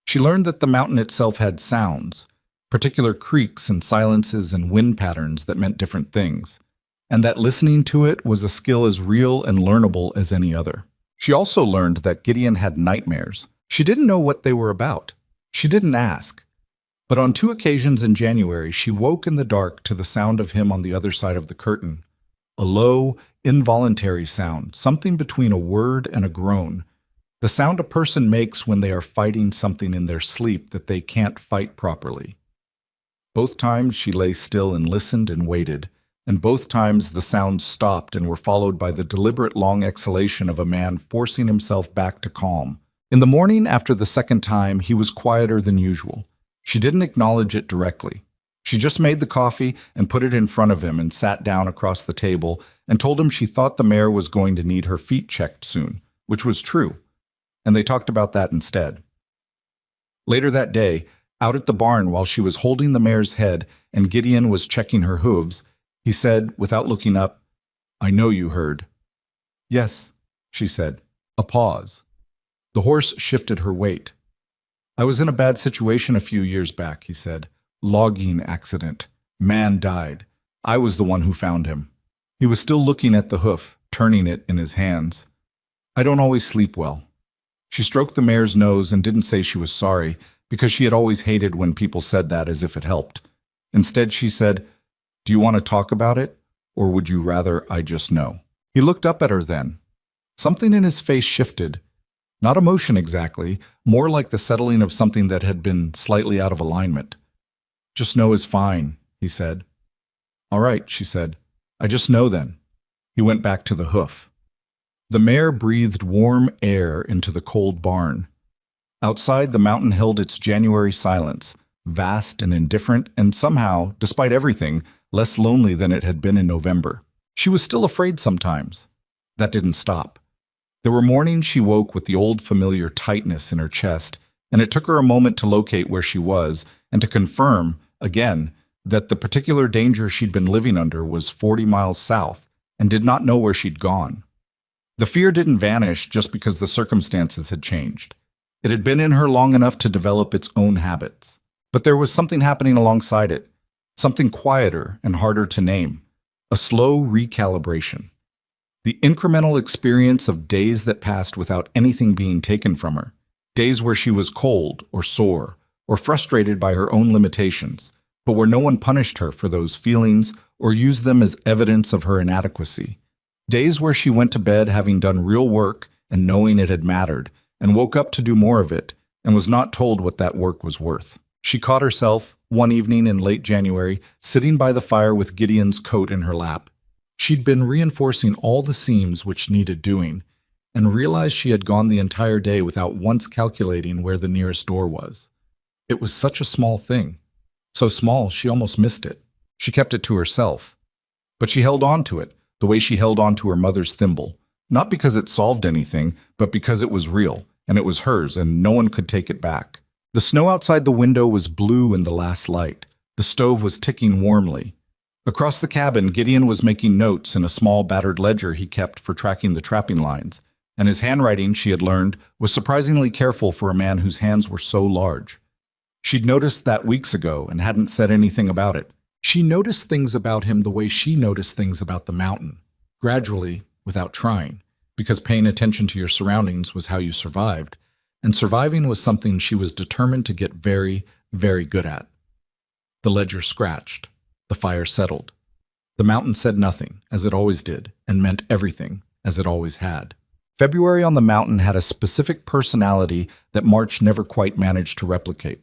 She learned that the mountain itself had sounds, particular creaks and silences and wind patterns that meant different things, and that listening to it was a skill as real and learnable as any other. She also learned that Gideon had nightmares. She didn't know what they were about. She didn't ask. But on 2 occasions in January, she woke in the dark to the sound of him on the other side of the curtain. A low, involuntary sound, something between a word and a groan. The sound a person makes when they are fighting something in their sleep that they can't fight properly. Both times she lay still and listened and waited, and both times the sounds stopped and were followed by the deliberate long exhalation of a man forcing himself back to calm. In the morning, after the second time, he was quieter than usual. She didn't acknowledge it directly. She just made the coffee and put it in front of him and sat down across the table and told him she thought the mare was going to need her feet checked soon, which was true, and they talked about that instead. Later that day, out at the barn while she was holding the mare's head and Gideon was checking her hooves, he said, without looking up, "I know you heard." "Yes," she said. A pause. The horse shifted her weight. "I was in a bad situation a few years back," he said. "Logging accident. Man died. I was the one who found him." He was still looking at the hoof, turning it in his hands. "I don't always sleep well." She stroked the mare's nose and didn't say she was sorry, because she had always hated when people said that as if it helped. Instead, she said, "Do you want to talk about it, or would you rather I just know?" He looked up at her then. Something in his face shifted. Not emotion exactly, more like the settling of something that had been slightly out of alignment. "Just know is fine," he said. "All right," she said. "I just know then." He went back to the hoof. The mare breathed warm air into the cold barn. Outside, the mountain held its January silence, vast and indifferent, and somehow, despite everything, less lonely than it had been in November. She was still afraid sometimes. That didn't stop. There were mornings she woke with the old familiar tightness in her chest, and it took her a moment to locate where she was and to confirm, again, that the particular danger she'd been living under was 40 miles south and did not know where she'd gone. The fear didn't vanish just because the circumstances had changed. It had been in her long enough to develop its own habits. But there was something happening alongside it, something quieter and harder to name, a slow recalibration. The incremental experience of days that passed without anything being taken from her, days where she was cold or sore or frustrated by her own limitations, but where no one punished her for those feelings or used them as evidence of her inadequacy. Days where she went to bed having done real work and knowing it had mattered, and woke up to do more of it, and was not told what that work was worth. She caught herself, one evening in late January, sitting by the fire with Gideon's coat in her lap. She'd been reinforcing all the seams which needed doing, and realized she had gone the entire day without once calculating where the nearest door was. It was such a small thing. So small, she almost missed it. She kept it to herself. But she held on to it, the way she held on to her mother's thimble, not because it solved anything, but because it was real, and it was hers, and no one could take it back. The snow outside the window was blue in the last light. The stove was ticking warmly. Across the cabin, Gideon was making notes in a small battered ledger he kept for tracking the trapping lines, and his handwriting, she had learned, was surprisingly careful for a man whose hands were so large. She'd noticed that weeks ago and hadn't said anything about it. She noticed things about him the way she noticed things about the mountain, gradually, without trying, because paying attention to your surroundings was how you survived, and surviving was something she was determined to get very, very good at. The ledger scratched. The fire settled. The mountain said nothing, as it always did, and meant everything, as it always had. February on the mountain had a specific personality that March never quite managed to replicate.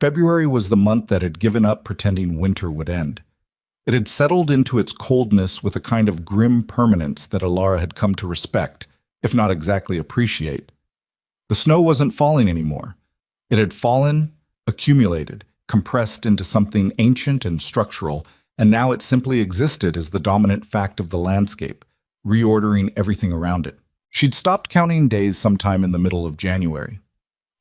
February was the month that had given up pretending winter would end. It had settled into its coldness with a kind of grim permanence that Alara had come to respect, if not exactly appreciate. The snow wasn't falling anymore. It had fallen, accumulated, compressed into something ancient and structural, and now it simply existed as the dominant fact of the landscape, reordering everything around it. She'd stopped counting days sometime in the middle of January.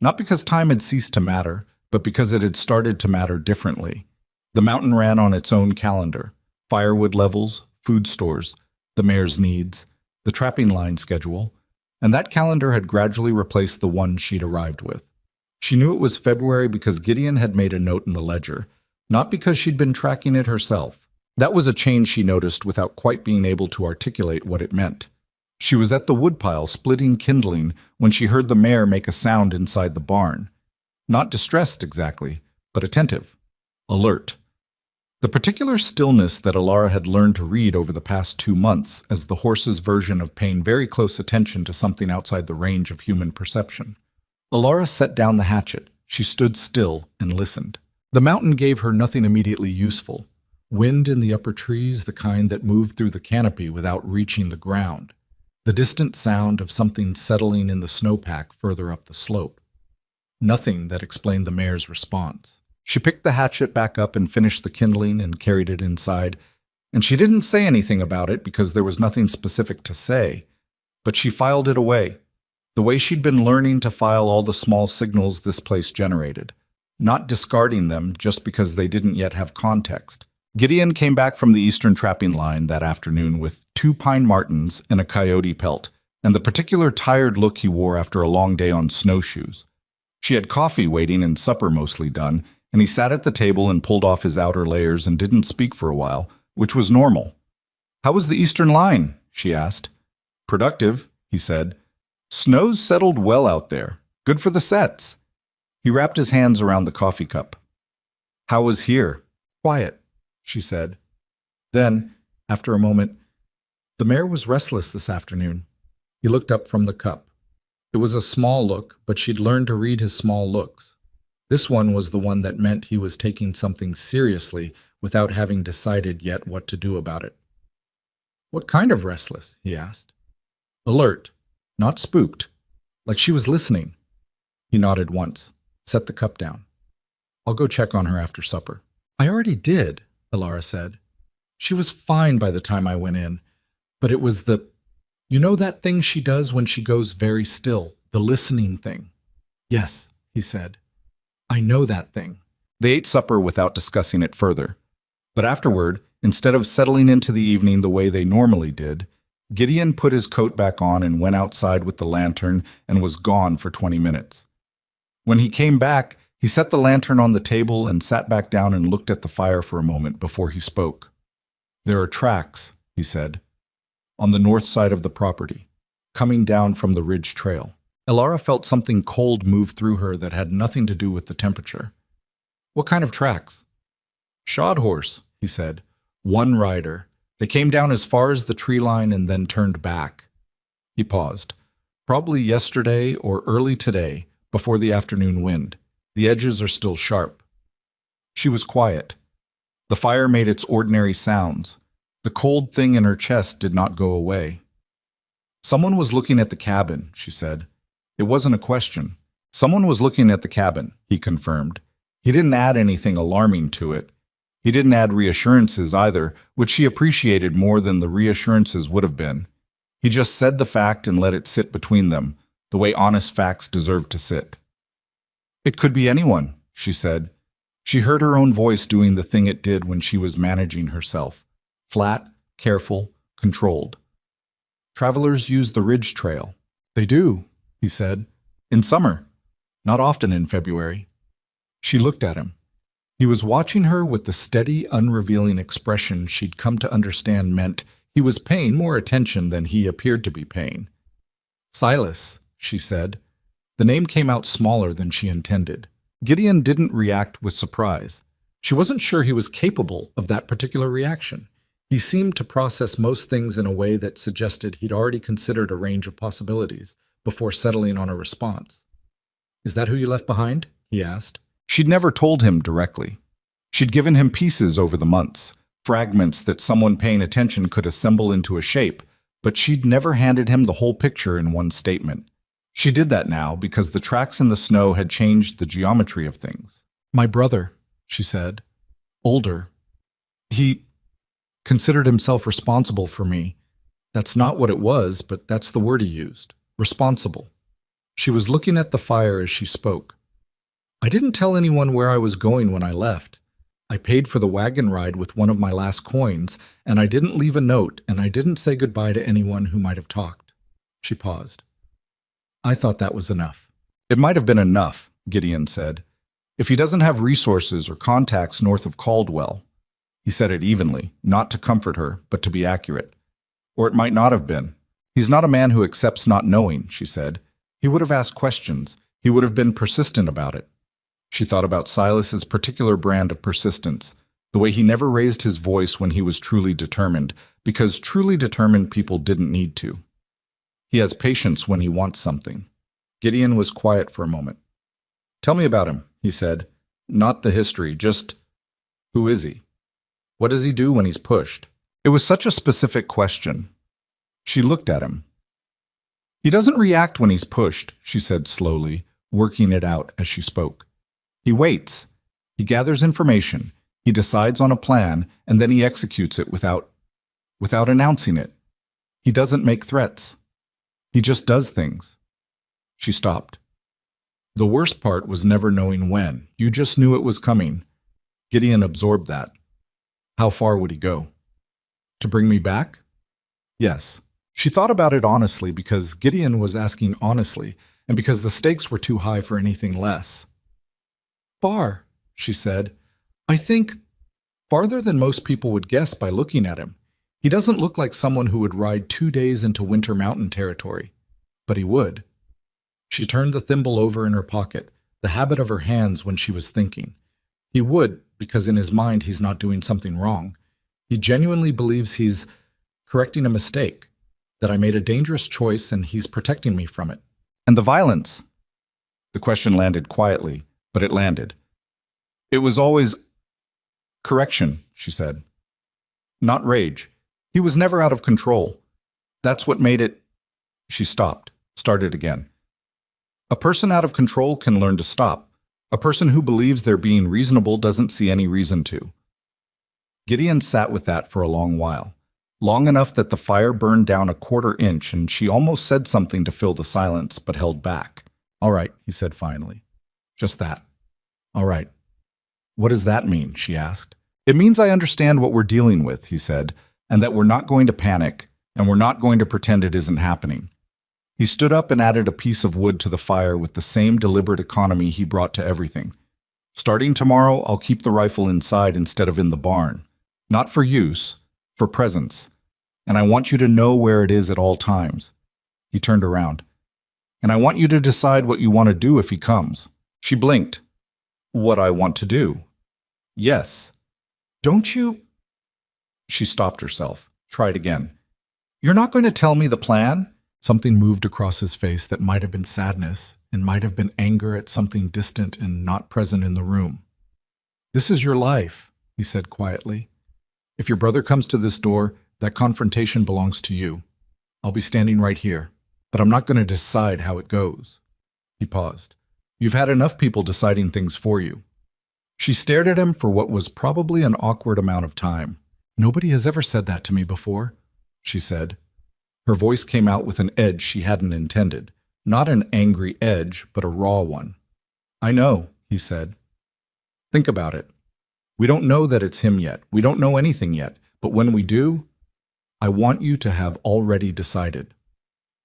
Not because time had ceased to matter, but because it had started to matter differently. The mountain ran on its own calendar: firewood levels, food stores, the mare's needs, the trapping line schedule, and that calendar had gradually replaced the one she'd arrived with. She knew it was February because Gideon had made a note in the ledger, not because she'd been tracking it herself. That was a change she noticed without quite being able to articulate what it meant. She was at the woodpile splitting kindling when she heard the mare make a sound inside the barn. Not distressed exactly, but attentive, alert. The particular stillness that Alara had learned to read over the past 2 months as the horse's version of paying very close attention to something outside the range of human perception. Alara set down the hatchet. She stood still and listened. The mountain gave her nothing immediately useful. Wind in the upper trees, the kind that moved through the canopy without reaching the ground. The distant sound of something settling in the snowpack further up the slope. Nothing that explained the mare's response. She picked the hatchet back up and finished the kindling and carried it inside, and she didn't say anything about it because there was nothing specific to say, but she filed it away, the way she'd been learning to file all the small signals this place generated, not discarding them just because they didn't yet have context. Gideon came back from the eastern trapping line that afternoon with 2 pine martens and a coyote pelt, and the particular tired look he wore after a long day on snowshoes. She had coffee waiting and supper mostly done, and he sat at the table and pulled off his outer layers and didn't speak for a while, which was normal. "How was the eastern line?" she asked. "Productive," he said. "Snow's settled well out there. Good for the sets." He wrapped his hands around the coffee cup. "How was here?" "Quiet," she said. Then, after a moment, "The mare was restless this afternoon." He looked up from the cup. It was a small look, but she'd learned to read his small looks. This one was the one that meant he was taking something seriously without having decided yet what to do about it. "What kind of restless?" he asked. "Alert, not spooked, like she was listening." He nodded once, set the cup down. "I'll go check on her after supper." "I already did," Ilara said. "She was fine by the time I went in, but it was you know that thing she does when she goes very still, the listening thing?" "Yes," he said. "I know that thing." They ate supper without discussing it further. But afterward, instead of settling into the evening the way they normally did, Gideon put his coat back on and went outside with the lantern and was gone for 20 minutes. When he came back, he set the lantern on the table and sat back down and looked at the fire for a moment before he spoke. "There are tracks," he said, "on the north side of the property, coming down from the ridge trail." Ilara felt something cold move through her that had nothing to do with the temperature. "What kind of tracks?" "Shod horse," he said. "One rider. They came down as far as the tree line and then turned back." He paused. "Probably yesterday or early today, before the afternoon wind. The edges are still sharp." She was quiet. The fire made its ordinary sounds. The cold thing in her chest did not go away. "Someone was looking at the cabin," she said. It wasn't a question. "Someone was looking at the cabin," he confirmed. He didn't add anything alarming to it. He didn't add reassurances either, which she appreciated more than the reassurances would have been. He just said the fact and let it sit between them, the way honest facts deserve to sit. "It could be anyone," she said. She heard her own voice doing the thing it did when she was managing herself. Flat, careful, controlled. "Travelers use the ridge trail." "They do," he said. "In summer. Not often in February." She looked at him. He was watching her with the steady, unrevealing expression she'd come to understand meant he was paying more attention than he appeared to be paying. "Silas," she said. The name came out smaller than she intended. Gideon didn't react with surprise. She wasn't sure he was capable of that particular reaction. He seemed to process most things in a way that suggested he'd already considered a range of possibilities before settling on a response. "Is that who you left behind?" he asked. She'd never told him directly. She'd given him pieces over the months, fragments that someone paying attention could assemble into a shape, but she'd never handed him the whole picture in one statement. She did that now because the tracks in the snow had changed the geometry of things. "My brother," she said. "Older. He considered himself responsible for me. That's not what it was, but that's the word he used. Responsible." She was looking at the fire as she spoke. "I didn't tell anyone where I was going when I left. I paid for the wagon ride with one of my last coins, and I didn't leave a note, and I didn't say goodbye to anyone who might have talked." She paused. "I thought that was enough." "It might have been enough," Gideon said. "If he doesn't have resources or contacts north of Caldwell." He said it evenly, not to comfort her, but to be accurate. "Or it might not have been. He's not a man who accepts not knowing," she said. "He would have asked questions. He would have been persistent about it." She thought about Silas's particular brand of persistence, the way he never raised his voice when he was truly determined, because truly determined people didn't need to. He has patience when he wants something. Gideon was quiet for a moment. "Tell me about him," he said. "Not the history, just who is he? What does he do when he's pushed?" It was such a specific question. She looked at him. "He doesn't react when he's pushed," she said slowly, working it out as she spoke. "He waits. He gathers information. He decides on a plan, and then he executes it without announcing it. He doesn't make threats. He just does things." She stopped. The worst part was never knowing when. You just knew it was coming. Gideon absorbed that. How far would he go? "To bring me back?" "Yes." She thought about it honestly because Gideon was asking honestly, and because the stakes were too high for anything less. "Far," she said. "I think farther than most people would guess by looking at him. He doesn't look like someone who would ride 2 days into Winter Mountain territory, but he would." She turned the thimble over in her pocket, the habit of her hands when she was thinking. He would, because in his mind he's not doing something wrong. He genuinely believes he's correcting a mistake, that I made a dangerous choice and he's protecting me from it. And the violence? The question landed quietly, but it landed. It was always correction, she said. Not rage. He was never out of control. That's what made it. She stopped, started again. A person out of control can learn to stop. A person who believes they're being reasonable doesn't see any reason to. Gideon sat with that for a long while, long enough that the fire burned down a quarter inch and she almost said something to fill the silence, but held back. All right, he said finally. Just that. All right. What does that mean? She asked. It means I understand what we're dealing with, he said, and that we're not going to panic, and we're not going to pretend it isn't happening. He stood up and added a piece of wood to the fire with the same deliberate economy he brought to everything. Starting tomorrow, I'll keep the rifle inside instead of in the barn. Not for use, for presence. And I want you to know where it is at all times. He turned around. And I want you to decide what you want to do if he comes. She blinked. What I want to do? Yes. Don't you? She stopped herself, tried again. You're not going to tell me the plan? Something moved across his face that might have been sadness and might have been anger at something distant and not present in the room. This is your life, he said quietly. If your brother comes to this door, that confrontation belongs to you. I'll be standing right here, but I'm not going to decide how it goes. He paused. You've had enough people deciding things for you. She stared at him for what was probably an awkward amount of time. Nobody has ever said that to me before, she said. Her voice came out with an edge she hadn't intended. Not an angry edge, but a raw one. I know, he said. Think about it. We don't know that it's him yet. We don't know anything yet. But when we do, I want you to have already decided.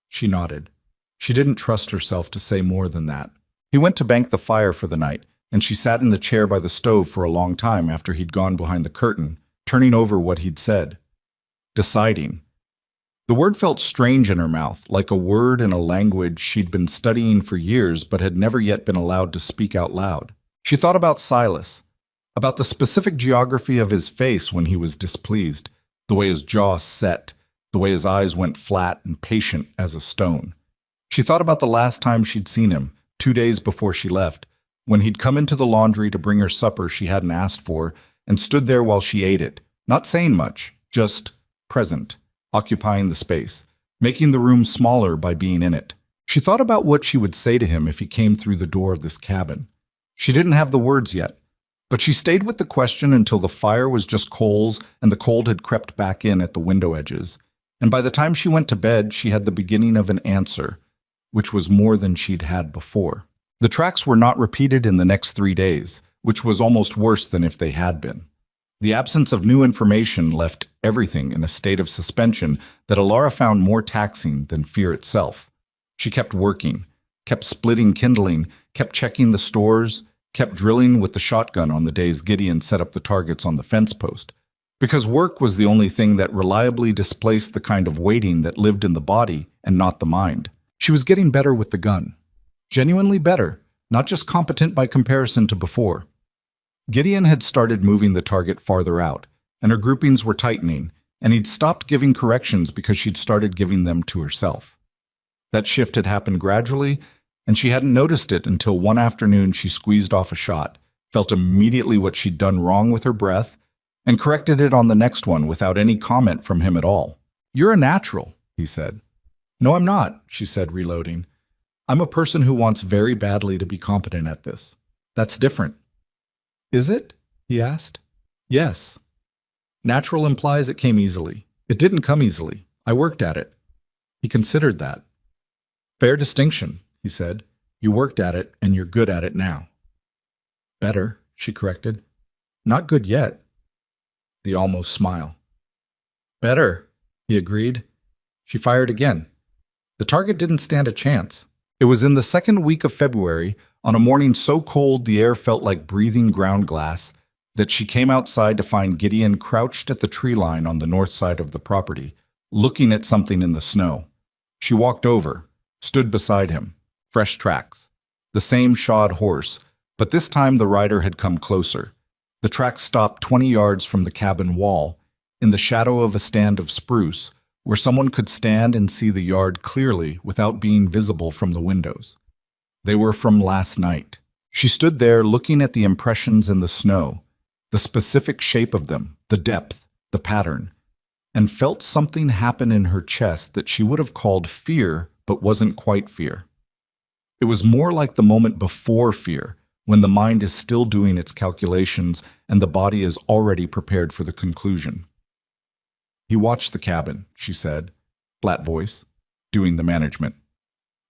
She nodded. She didn't trust herself to say more than that. He went to bank the fire for the night, and she sat in the chair by the stove for a long time after he'd gone behind the curtain, turning over what he'd said. Deciding. The word felt strange in her mouth, like a word in a language she'd been studying for years but had never yet been allowed to speak out loud. She thought about Silas, about the specific geography of his face when he was displeased, the way his jaw set, the way his eyes went flat and patient as a stone. She thought about the last time she'd seen him, 2 days before she left, when he'd come into the laundry to bring her supper she hadn't asked for and stood there while she ate it, not saying much, just present, occupying the space, making the room smaller by being in it. She thought about what she would say to him if he came through the door of this cabin. She didn't have the words yet, but she stayed with the question until the fire was just coals and the cold had crept back in at the window edges. And by the time she went to bed, she had the beginning of an answer, which was more than she'd had before. The tracks were not repeated in the next 3 days, which was almost worse than if they had been. The absence of new information left everything in a state of suspension that Alara found more taxing than fear itself. She kept working, kept splitting kindling, kept checking the stores, kept drilling with the shotgun on the days Gideon set up the targets on the fence post. Because work was the only thing that reliably displaced the kind of waiting that lived in the body and not the mind. She was getting better with the gun. Genuinely better, not just competent by comparison to before. Gideon had started moving the target farther out, and her groupings were tightening, and he'd stopped giving corrections because she'd started giving them to herself. That shift had happened gradually, and she hadn't noticed it until one afternoon she squeezed off a shot, felt immediately what she'd done wrong with her breath, and corrected it on the next one without any comment from him at all. You're a natural, he said. No, I'm not, she said, reloading. I'm a person who wants very badly to be competent at this. That's different. Is it? He asked. Yes. Natural implies it came easily. It didn't come easily. I worked at it. He considered that. Fair distinction, he said. You worked at it, and you're good at it now. Better, she corrected. Not good yet. The almost smile. Better, he agreed. She fired again. The target didn't stand a chance. It was in the second week of February, on a morning so cold the air felt like breathing ground glass, that she came outside to find Gideon crouched at the tree line on the north side of the property, looking at something in the snow. She walked over, stood beside him. Fresh tracks. The same shod horse, but this time the rider had come closer. The tracks stopped 20 yards from the cabin wall, in the shadow of a stand of spruce, where someone could stand and see the yard clearly without being visible from the windows. They were from last night. She stood there looking at the impressions in the snow, the specific shape of them, the depth, the pattern, and felt something happen in her chest that she would have called fear, but wasn't quite fear. It was more like the moment before fear, when the mind is still doing its calculations and the body is already prepared for the conclusion. He watched the cabin, she said, flat voice, doing the management.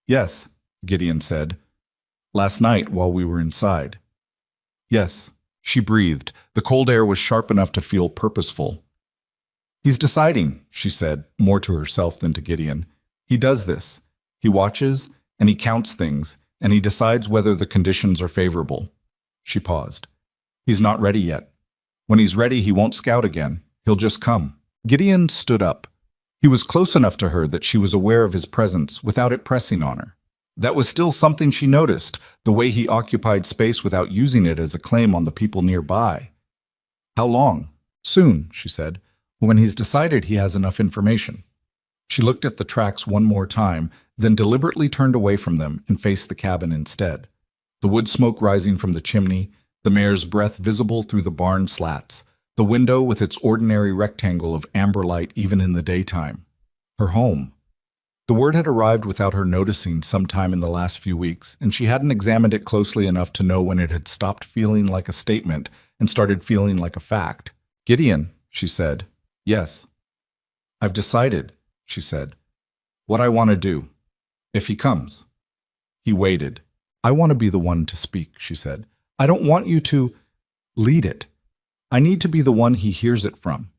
Yes, Gideon said. Last night while we were inside. Yes, she breathed. The cold air was sharp enough to feel purposeful. He's deciding, she said, more to herself than to Gideon. He does this. He watches, and he counts things, and he decides whether the conditions are favorable. She paused. He's not ready yet. When he's ready, he won't scout again. He'll just come. Gideon stood up. He was close enough to her that she was aware of his presence without it pressing on her. That was still something she noticed, the way he occupied space without using it as a claim on the people nearby. How long? Soon, she said, when he's decided he has enough information. She looked at the tracks one more time, then deliberately turned away from them and faced the cabin instead. The wood smoke rising from the chimney, the mare's breath visible through the barn slats, the window with its ordinary rectangle of amber light even in the daytime. Her home. The word had arrived without her noticing sometime in the last few weeks, and she hadn't examined it closely enough to know when it had stopped feeling like a statement and started feeling like a fact. Gideon, she said. Yes. I've decided, she said, what I want to do. If he comes. He waited. I want to be the one to speak, she said. I don't want you to lead it. I need to be the one he hears it from.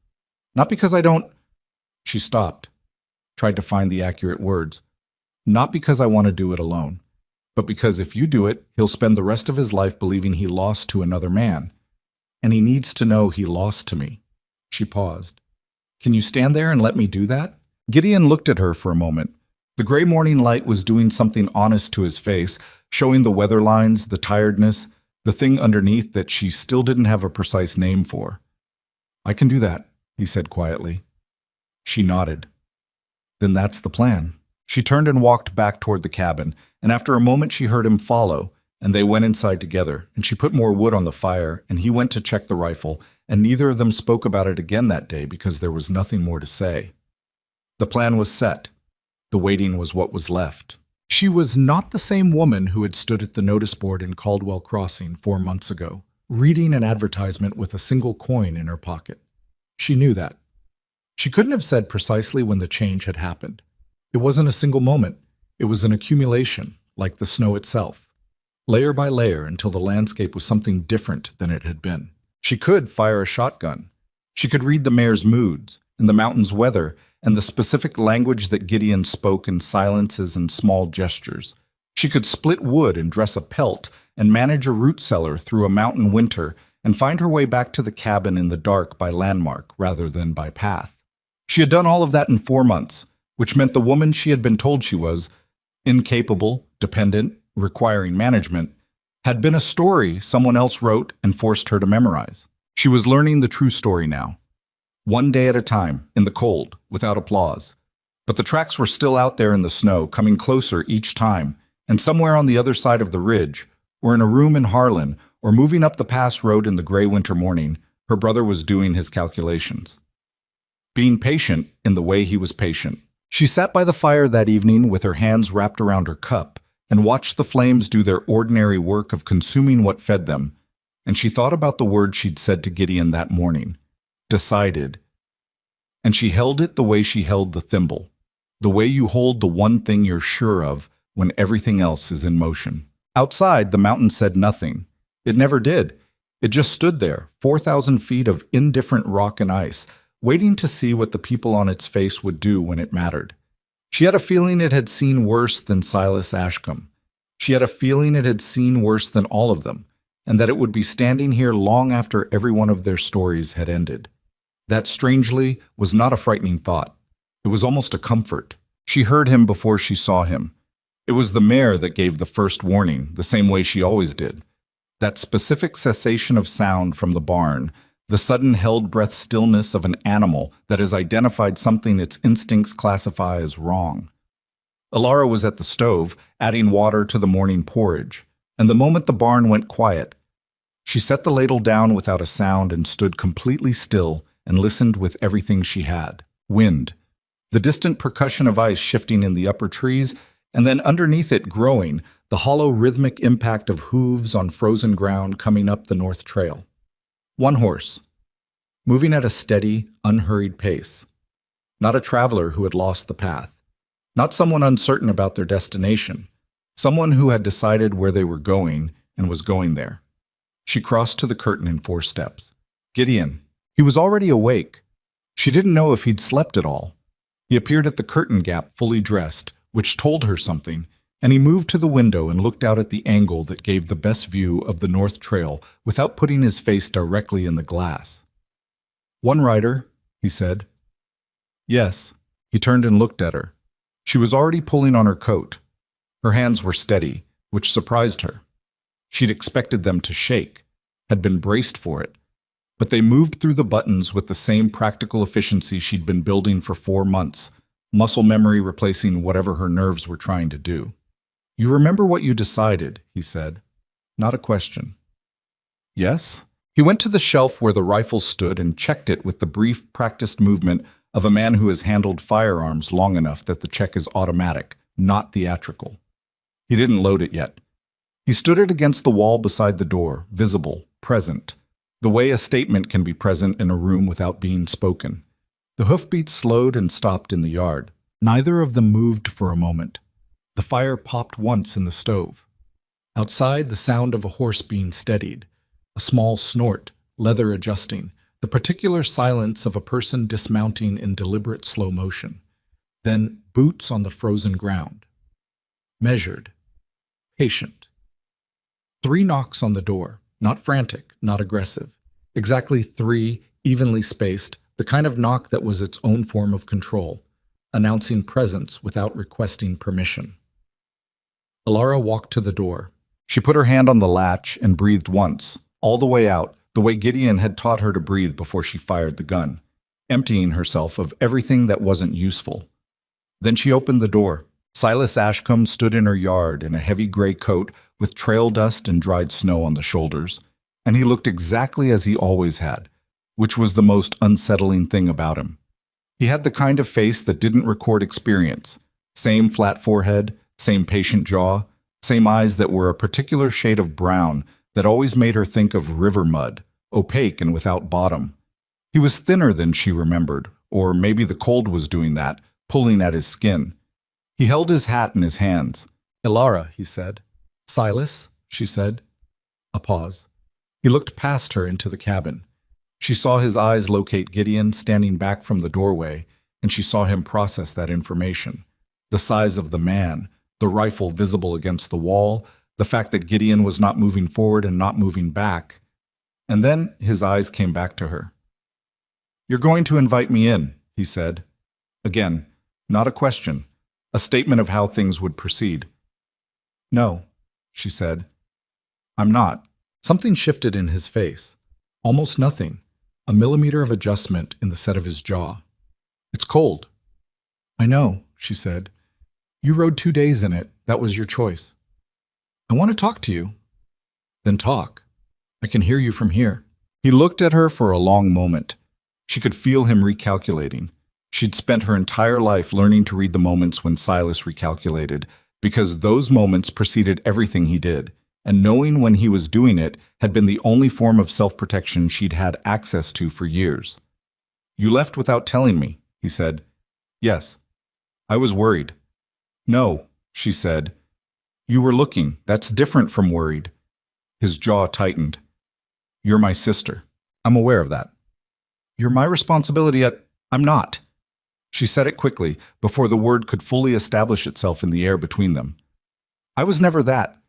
Not because I don't... She stopped, tried to find the accurate words. Not because I want to do it alone, but because if you do it, he'll spend the rest of his life believing he lost to another man. And he needs to know he lost to me. She paused. Can you stand there and let me do that? Gideon looked at her for a moment. The gray morning light was doing something honest to his face, showing the weather lines, the tiredness, the thing underneath that she still didn't have a precise name for. I can do that, he said quietly. She nodded. Then that's the plan. She turned and walked back toward the cabin, and after a moment she heard him follow, and they went inside together, and she put more wood on the fire, and he went to check the rifle, and neither of them spoke about it again that day because there was nothing more to say. The plan was set. The waiting was what was left. She was not the same woman who had stood at the notice board in Caldwell Crossing 4 months ago, reading an advertisement with a single coin in her pocket. She knew that. She couldn't have said precisely when the change had happened. It wasn't a single moment. It was an accumulation, like the snow itself, layer by layer until the landscape was something different than it had been. She could fire a shotgun. She could read the mare's moods, and the mountain's weather, and the specific language that Gideon spoke in silences and small gestures. She could split wood and dress a pelt and manage a root cellar through a mountain winter and find her way back to the cabin in the dark by landmark rather than by path. She had done all of that in 4 months, which meant the woman she had been told she was, incapable, dependent, requiring management, had been a story someone else wrote and forced her to memorize. She was learning the true story now. One day at a time, in the cold, without applause. But the tracks were still out there in the snow, coming closer each time, and somewhere on the other side of the ridge, or in a room in Harlan, or moving up the pass road in the gray winter morning, her brother was doing his calculations. Being patient in the way he was patient. She sat by the fire that evening with her hands wrapped around her cup and watched the flames do their ordinary work of consuming what fed them, and she thought about the word she'd said to Gideon that morning. Decided. And she held it the way she held the thimble, the way you hold the one thing you're sure of when everything else is in motion. Outside, the mountain said nothing. It never did. It just stood there, 4,000 feet of indifferent rock and ice, waiting to see what the people on its face would do when it mattered. She had a feeling it had seen worse than Silas Ashcombe. She had a feeling it had seen worse than all of them, and that it would be standing here long after every one of their stories had ended. That, strangely, was not a frightening thought. It was almost a comfort. She heard him before she saw him. It was the mare that gave the first warning, the same way she always did. That specific cessation of sound from the barn, the sudden held-breath stillness of an animal that has identified something its instincts classify as wrong. Alara was at the stove, adding water to the morning porridge, and the moment the barn went quiet, she set the ladle down without a sound and stood completely still and listened with everything she had. Wind, the distant percussion of ice shifting in the upper trees, and then underneath it growing, the hollow rhythmic impact of hooves on frozen ground coming up the north trail. One horse, moving at a steady, unhurried pace. Not a traveler who had lost the path. Not someone uncertain about their destination. Someone who had decided where they were going and was going there. She crossed to the curtain in 4 steps. Gideon. He was already awake. She didn't know if he'd slept at all. He appeared at the curtain gap fully dressed, which told her something, and he moved to the window and looked out at the angle that gave the best view of the North Trail without putting his face directly in the glass. "One rider," he said. "Yes." He turned and looked at her. She was already pulling on her coat. Her hands were steady, which surprised her. She'd expected them to shake, had been braced for it, but they moved through the buttons with the same practical efficiency she'd been building for 4 months, muscle memory replacing whatever her nerves were trying to do. "You remember what you decided," he said. Not a question. "Yes?" He went to the shelf where the rifle stood and checked it with the brief, practiced movement of a man who has handled firearms long enough that the check is automatic, not theatrical. He didn't load it yet. He stood it against the wall beside the door, visible, present, the way a statement can be present in a room without being spoken. The hoofbeats slowed and stopped in the yard. Neither of them moved for a moment. The fire popped once in the stove. Outside, the sound of a horse being steadied, a small snort, leather adjusting, the particular silence of a person dismounting in deliberate slow motion. Then boots on the frozen ground. Measured. Patient. 3 knocks on the door, not frantic, not aggressive. Exactly 3, evenly spaced, the kind of knock that was its own form of control, announcing presence without requesting permission. Alara walked to the door. She put her hand on the latch and breathed once, all the way out, the way Gideon had taught her to breathe before she fired the gun, emptying herself of everything that wasn't useful. Then she opened the door. Silas Ashcombe stood in her yard in a heavy gray coat with trail dust and dried snow on the shoulders, and he looked exactly as he always had, which was the most unsettling thing about him. He had the kind of face that didn't record experience. Same flat forehead, same patient jaw, same eyes that were a particular shade of brown that always made her think of river mud, opaque and without bottom. He was thinner than she remembered, or maybe the cold was doing that, pulling at his skin. He held his hat in his hands. "Alara," he said. "Silas," she said. A pause. He looked past her into the cabin. She saw his eyes locate Gideon standing back from the doorway, and she saw him process that information. The size of the man, the rifle visible against the wall, the fact that Gideon was not moving forward and not moving back. And then his eyes came back to her. "You're going to invite me in," he said. Again, not a question, a statement of how things would proceed. "No," she said. "I'm not." Something shifted in his face. Almost nothing. A millimeter of adjustment in the set of his jaw. "It's cold." "I know," she said. "You rode 2 days in it. That was your choice." "I want to talk to you." "Then talk. I can hear you from here." He looked at her for a long moment. She could feel him recalculating. She'd spent her entire life learning to read the moments when Silas recalculated, because those moments preceded everything he did, and knowing when he was doing it had been the only form of self-protection she'd had access to for years. "You left without telling me," he said. "Yes. I was worried." "No," she said. "You were looking. That's different from worried." His jaw tightened. "You're my sister. I'm aware of that." "You're my responsibility at—" "I'm not." She said it quickly, before the word could fully establish itself in the air between them. "I was never that.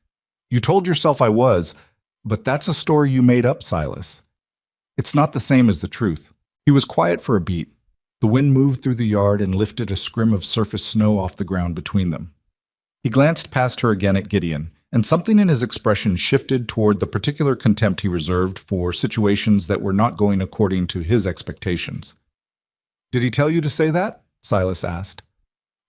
You told yourself I was, but that's a story you made up, Silas. It's not the same as the truth." He was quiet for a beat. The wind moved through the yard and lifted a scrim of surface snow off the ground between them. He glanced past her again at Gideon, and something in his expression shifted toward the particular contempt he reserved for situations that were not going according to his expectations. "Did he tell you to say that?" Silas asked.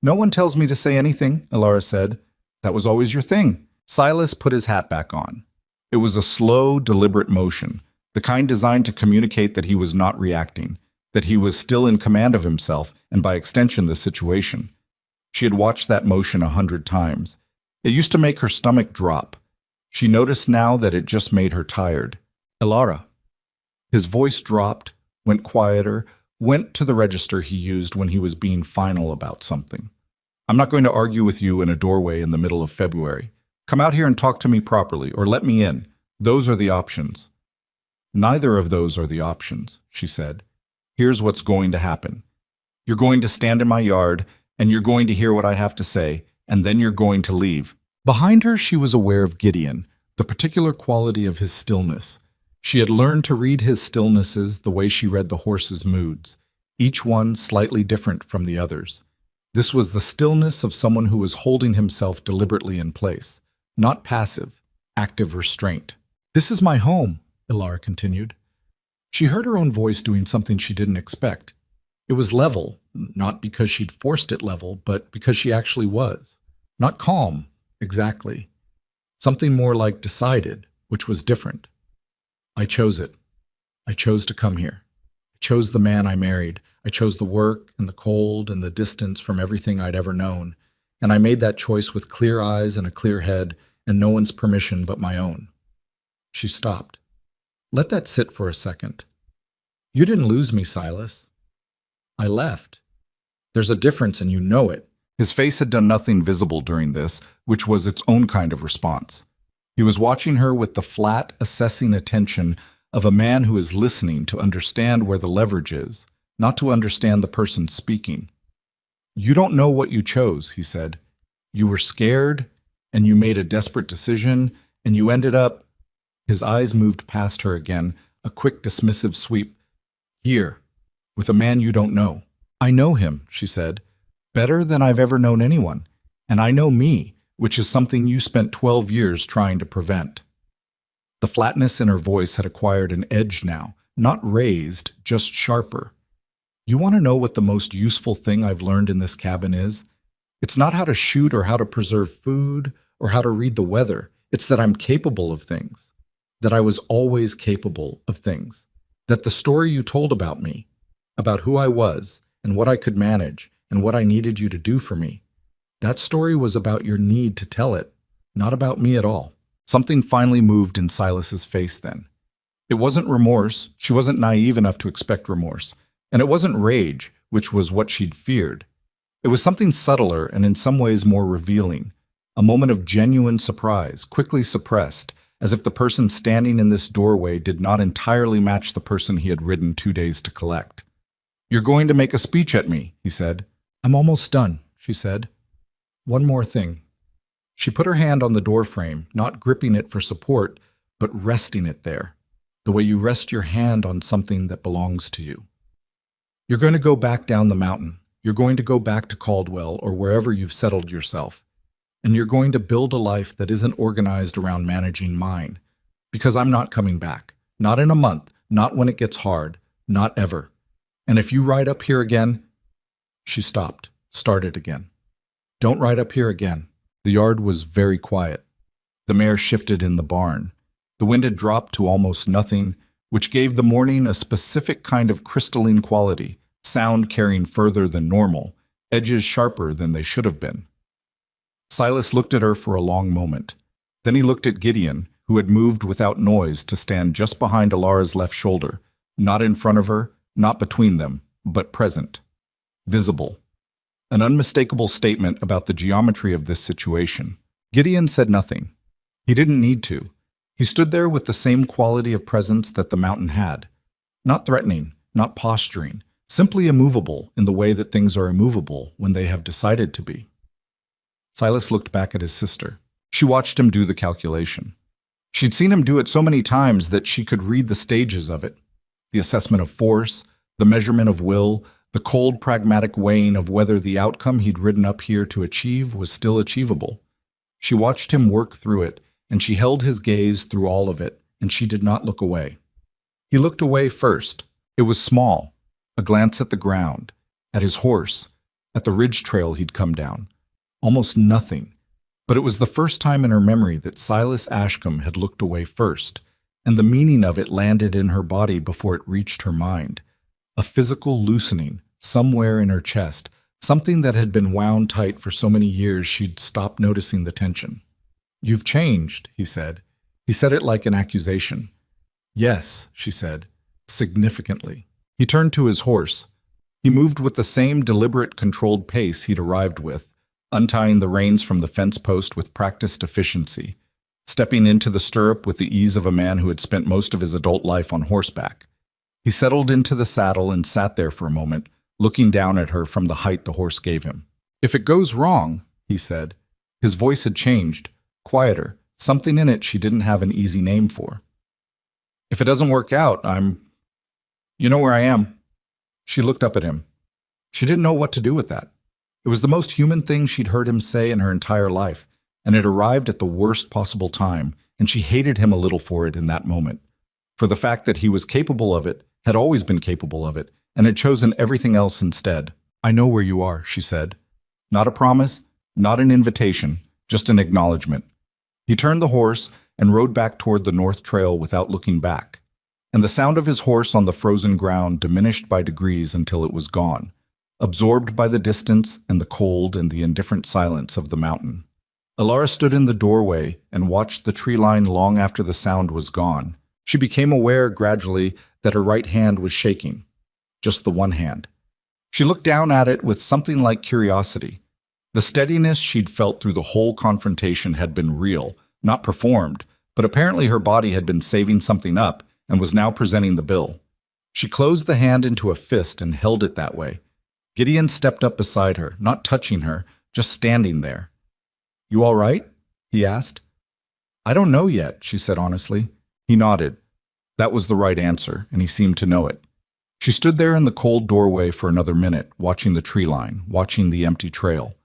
"No one tells me to say anything," Alara said. "That was always your thing." Silas put his hat back on. It was a slow, deliberate motion, the kind designed to communicate that he was not reacting, that he was still in command of himself and by extension the situation. She had watched that motion 100 times. It used to make her stomach drop. She noticed now that it just made her tired. "Alara." His voice dropped, went quieter, went to the register he used when he was being final about something. "I'm not going to argue with you in a doorway in the middle of February. Come out here and talk to me properly, or let me in. Those are the options." "Neither of those are the options," she said. "Here's what's going to happen. You're going to stand in my yard, and you're going to hear what I have to say, and then you're going to leave." Behind her, she was aware of Gideon, the particular quality of his stillness. She had learned to read his stillnesses the way she read the horse's moods, each one slightly different from the others. This was the stillness of someone who was holding himself deliberately in place, not passive, active restraint. "This is my home," Ilara continued. She heard her own voice doing something she didn't expect. It was level, not because she'd forced it level, but because she actually was. Not calm, exactly. Something more like decided, which was different. "I chose it. I chose to come here. I chose the man I married. I chose the work and the cold and the distance from everything I'd ever known. And I made that choice with clear eyes and a clear head and no one's permission but my own." She stopped. "Let that sit for a second. You didn't lose me, Silas. I left. There's a difference and you know it." His face had done nothing visible during this, which was its own kind of response. He was watching her with the flat, assessing attention of a man who is listening to understand where the leverage is, not to understand the person speaking. "You don't know what you chose," he said. "You were scared, and you made a desperate decision, and you ended up—" His eyes moved past her again, a quick dismissive sweep. "Here, with a man you don't know." "I know him," she said, "better than I've ever known anyone. And I know me, which is something you spent 12 years trying to prevent." The flatness in her voice had acquired an edge now, not raised, just sharper. "You want to know what the most useful thing I've learned in this cabin is? It's not how to shoot or how to preserve food or how to read the weather. It's that I'm capable of things. That I was always capable of things. That the story you told about me, about who I was and what I could manage and what I needed you to do for me, that story was about your need to tell it, not about me at all." Something finally moved in Silas's face then. It wasn't remorse. She wasn't naive enough to expect remorse. And it wasn't rage, which was what she'd feared. It was something subtler and in some ways more revealing. A moment of genuine surprise, quickly suppressed, as if the person standing in this doorway did not entirely match the person he had ridden 2 days to collect. "You're going to make a speech at me," he said. "I'm almost done," she said. "One more thing." She put her hand on the doorframe, not gripping it for support, but resting it there, the way you rest your hand on something that belongs to you. "You're going to go back down the mountain. You're going to go back to Caldwell or wherever you've settled yourself. And you're going to build a life that isn't organized around managing mine. Because I'm not coming back. Not in a month. Not when it gets hard. Not ever. And if you ride up here again—" She stopped, started again. "Don't ride up here again." The yard was very quiet. The mare shifted in the barn. The wind had dropped to almost nothing, which gave the morning a specific kind of crystalline quality, sound carrying further than normal, edges sharper than they should have been. Silas looked at her for a long moment. Then he looked at Gideon, who had moved without noise to stand just behind Alara's left shoulder, not in front of her, not between them, but present. Visible. An unmistakable statement about the geometry of this situation. Gideon said nothing. He didn't need to. He stood there with the same quality of presence that the mountain had. Not threatening, not posturing, simply immovable in the way that things are immovable when they have decided to be. Silas looked back at his sister. She watched him do the calculation. She'd seen him do it so many times that she could read the stages of it. The assessment of force, The measurement of will, the cold, pragmatic weighing of whether the outcome he'd ridden up here to achieve was still achievable. She watched him work through it, and she held his gaze through all of it, and she did not look away. He looked away first. It was small, a glance at the ground, at his horse, at the ridge trail he'd come down. Almost nothing. But it was the first time in her memory that Silas Ashcombe had looked away first, and the meaning of it landed in her body before it reached her mind. A physical loosening, somewhere in her chest, something that had been wound tight for so many years she'd stopped noticing the tension. "You've changed," he said. He said it like an accusation. "Yes," she said, significantly. He turned to his horse. He moved with the same deliberate, controlled pace he'd arrived with, untying the reins from the fence post with practiced efficiency, stepping into the stirrup with the ease of a man who had spent most of his adult life on horseback. He settled into the saddle and sat there for a moment, looking down at her from the height the horse gave him. "If it goes wrong," he said. His voice had changed, quieter, something in it she didn't have an easy name for. "If it doesn't work out, you know where I am." She looked up at him. She didn't know what to do with that. It was the most human thing she'd heard him say in her entire life, and it arrived at the worst possible time, and she hated him a little for it in that moment. For the fact that he was capable of it, had always been capable of it, and had chosen everything else instead. "I know where you are," she said. Not a promise, not an invitation, just an acknowledgement. He turned the horse and rode back toward the north trail without looking back, and the sound of his horse on the frozen ground diminished by degrees until it was gone, absorbed by the distance and the cold and the indifferent silence of the mountain. Alara stood in the doorway and watched the tree line long after the sound was gone. She became aware gradually that her right hand was shaking, just the one hand. She looked down at it with something like curiosity. The steadiness she'd felt through the whole confrontation had been real, not performed, but apparently her body had been saving something up and was now presenting the bill. She closed the hand into a fist and held it that way. Gideon stepped up beside her, not touching her, just standing there. "You all right?" he asked. "I don't know yet," she said honestly. He nodded. That was the right answer, and he seemed to know it. She stood there in the cold doorway for another minute, watching the tree line, watching the empty trail.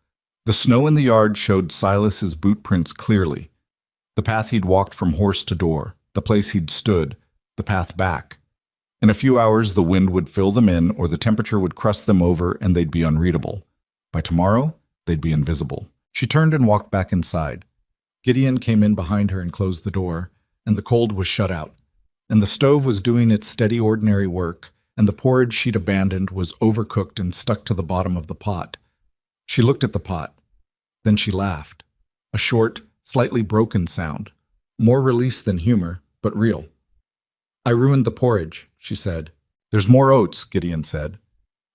The snow in the yard showed Silas's boot prints clearly. The path he'd walked from horse to door, the place he'd stood, the path back. In a few hours, the wind would fill them in, or the temperature would crust them over, and they'd be unreadable. By tomorrow, they'd be invisible. She turned and walked back inside. Gideon came in behind her and closed the door, and the cold was shut out. And the stove was doing its steady, ordinary work, and the porridge she'd abandoned was overcooked and stuck to the bottom of the pot. She looked at the pot. Then she laughed. A short, slightly broken sound. More release than humor, but real. "I ruined the porridge," she said. "There's more oats," Gideon said.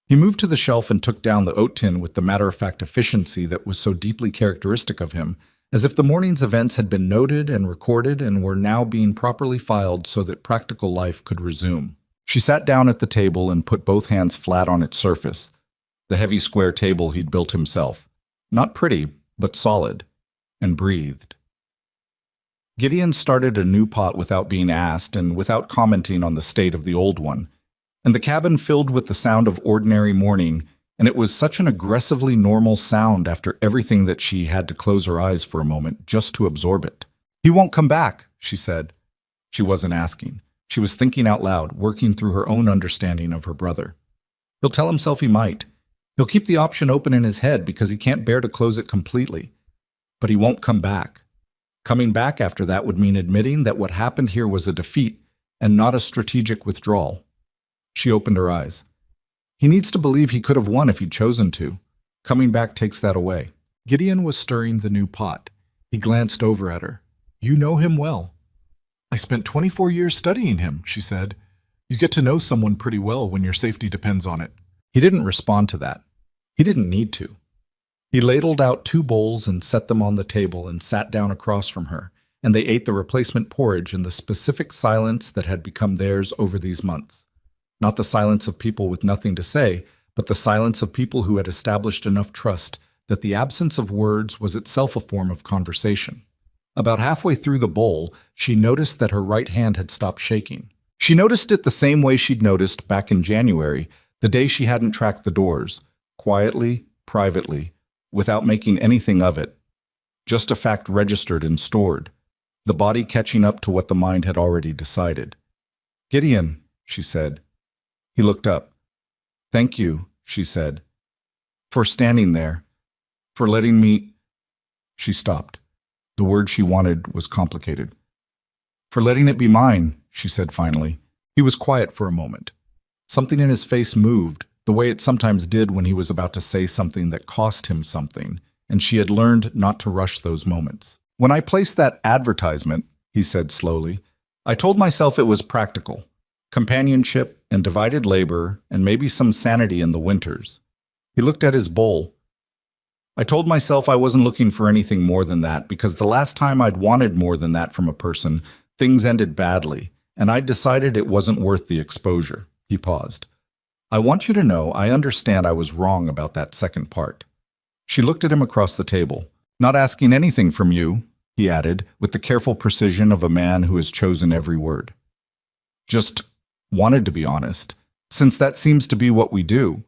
He moved to the shelf and took down the oat tin with the matter-of-fact efficiency that was so deeply characteristic of him, as if the morning's events had been noted and recorded and were now being properly filed so that practical life could resume. She sat down at the table and put both hands flat on its surface, the heavy square table he'd built himself. Not pretty, but solid, and breathed. Gideon started a new pot without being asked and without commenting on the state of the old one, and the cabin filled with the sound of ordinary morning, and it was such an aggressively normal sound after everything that she had to close her eyes for a moment just to absorb it. "He won't come back," she said. She wasn't asking. She was thinking out loud, working through her own understanding of her brother. He'll tell himself he might. He'll keep the option open in his head because he can't bear to close it completely. But he won't come back. Coming back after that would mean admitting that what happened here was a defeat and not a strategic withdrawal. She opened her eyes. He needs to believe he could have won if he'd chosen to. Coming back takes that away. Gideon was stirring the new pot. He glanced over at her. "You know him well." "I spent 24 years studying him," she said. "You get to know someone pretty well when your safety depends on it." He didn't respond to that. He didn't need to. He ladled out 2 bowls and set them on the table and sat down across from her, and they ate the replacement porridge in the specific silence that had become theirs over these months. Not the silence of people with nothing to say, but the silence of people who had established enough trust that the absence of words was itself a form of conversation. About halfway through the bowl, she noticed that her right hand had stopped shaking. She noticed it the same way she'd noticed back in January, the day she hadn't tracked the doors, quietly, privately, without making anything of it. Just a fact registered and stored, the body catching up to what the mind had already decided. "Gideon," she said. He looked up. "Thank you," she said, "for standing there, for letting me—" She stopped. The word she wanted was complicated. "For letting it be mine," she said finally. He was quiet for a moment. Something in his face moved, the way it sometimes did when he was about to say something that cost him something, and she had learned not to rush those moments. "When I placed that advertisement," he said slowly, "I told myself it was practical. Companionship and divided labor and maybe some sanity in the winters." He looked at his bowl. "I told myself I wasn't looking for anything more than that because the last time I'd wanted more than that from a person, things ended badly, and I'd decided it wasn't worth the exposure." He paused. "I want you to know I understand I was wrong about that second part." She looked at him across the table. "Not asking anything from you," he added, with the careful precision of a man who has chosen every word. "Just wanted to be honest, since that seems to be what we do."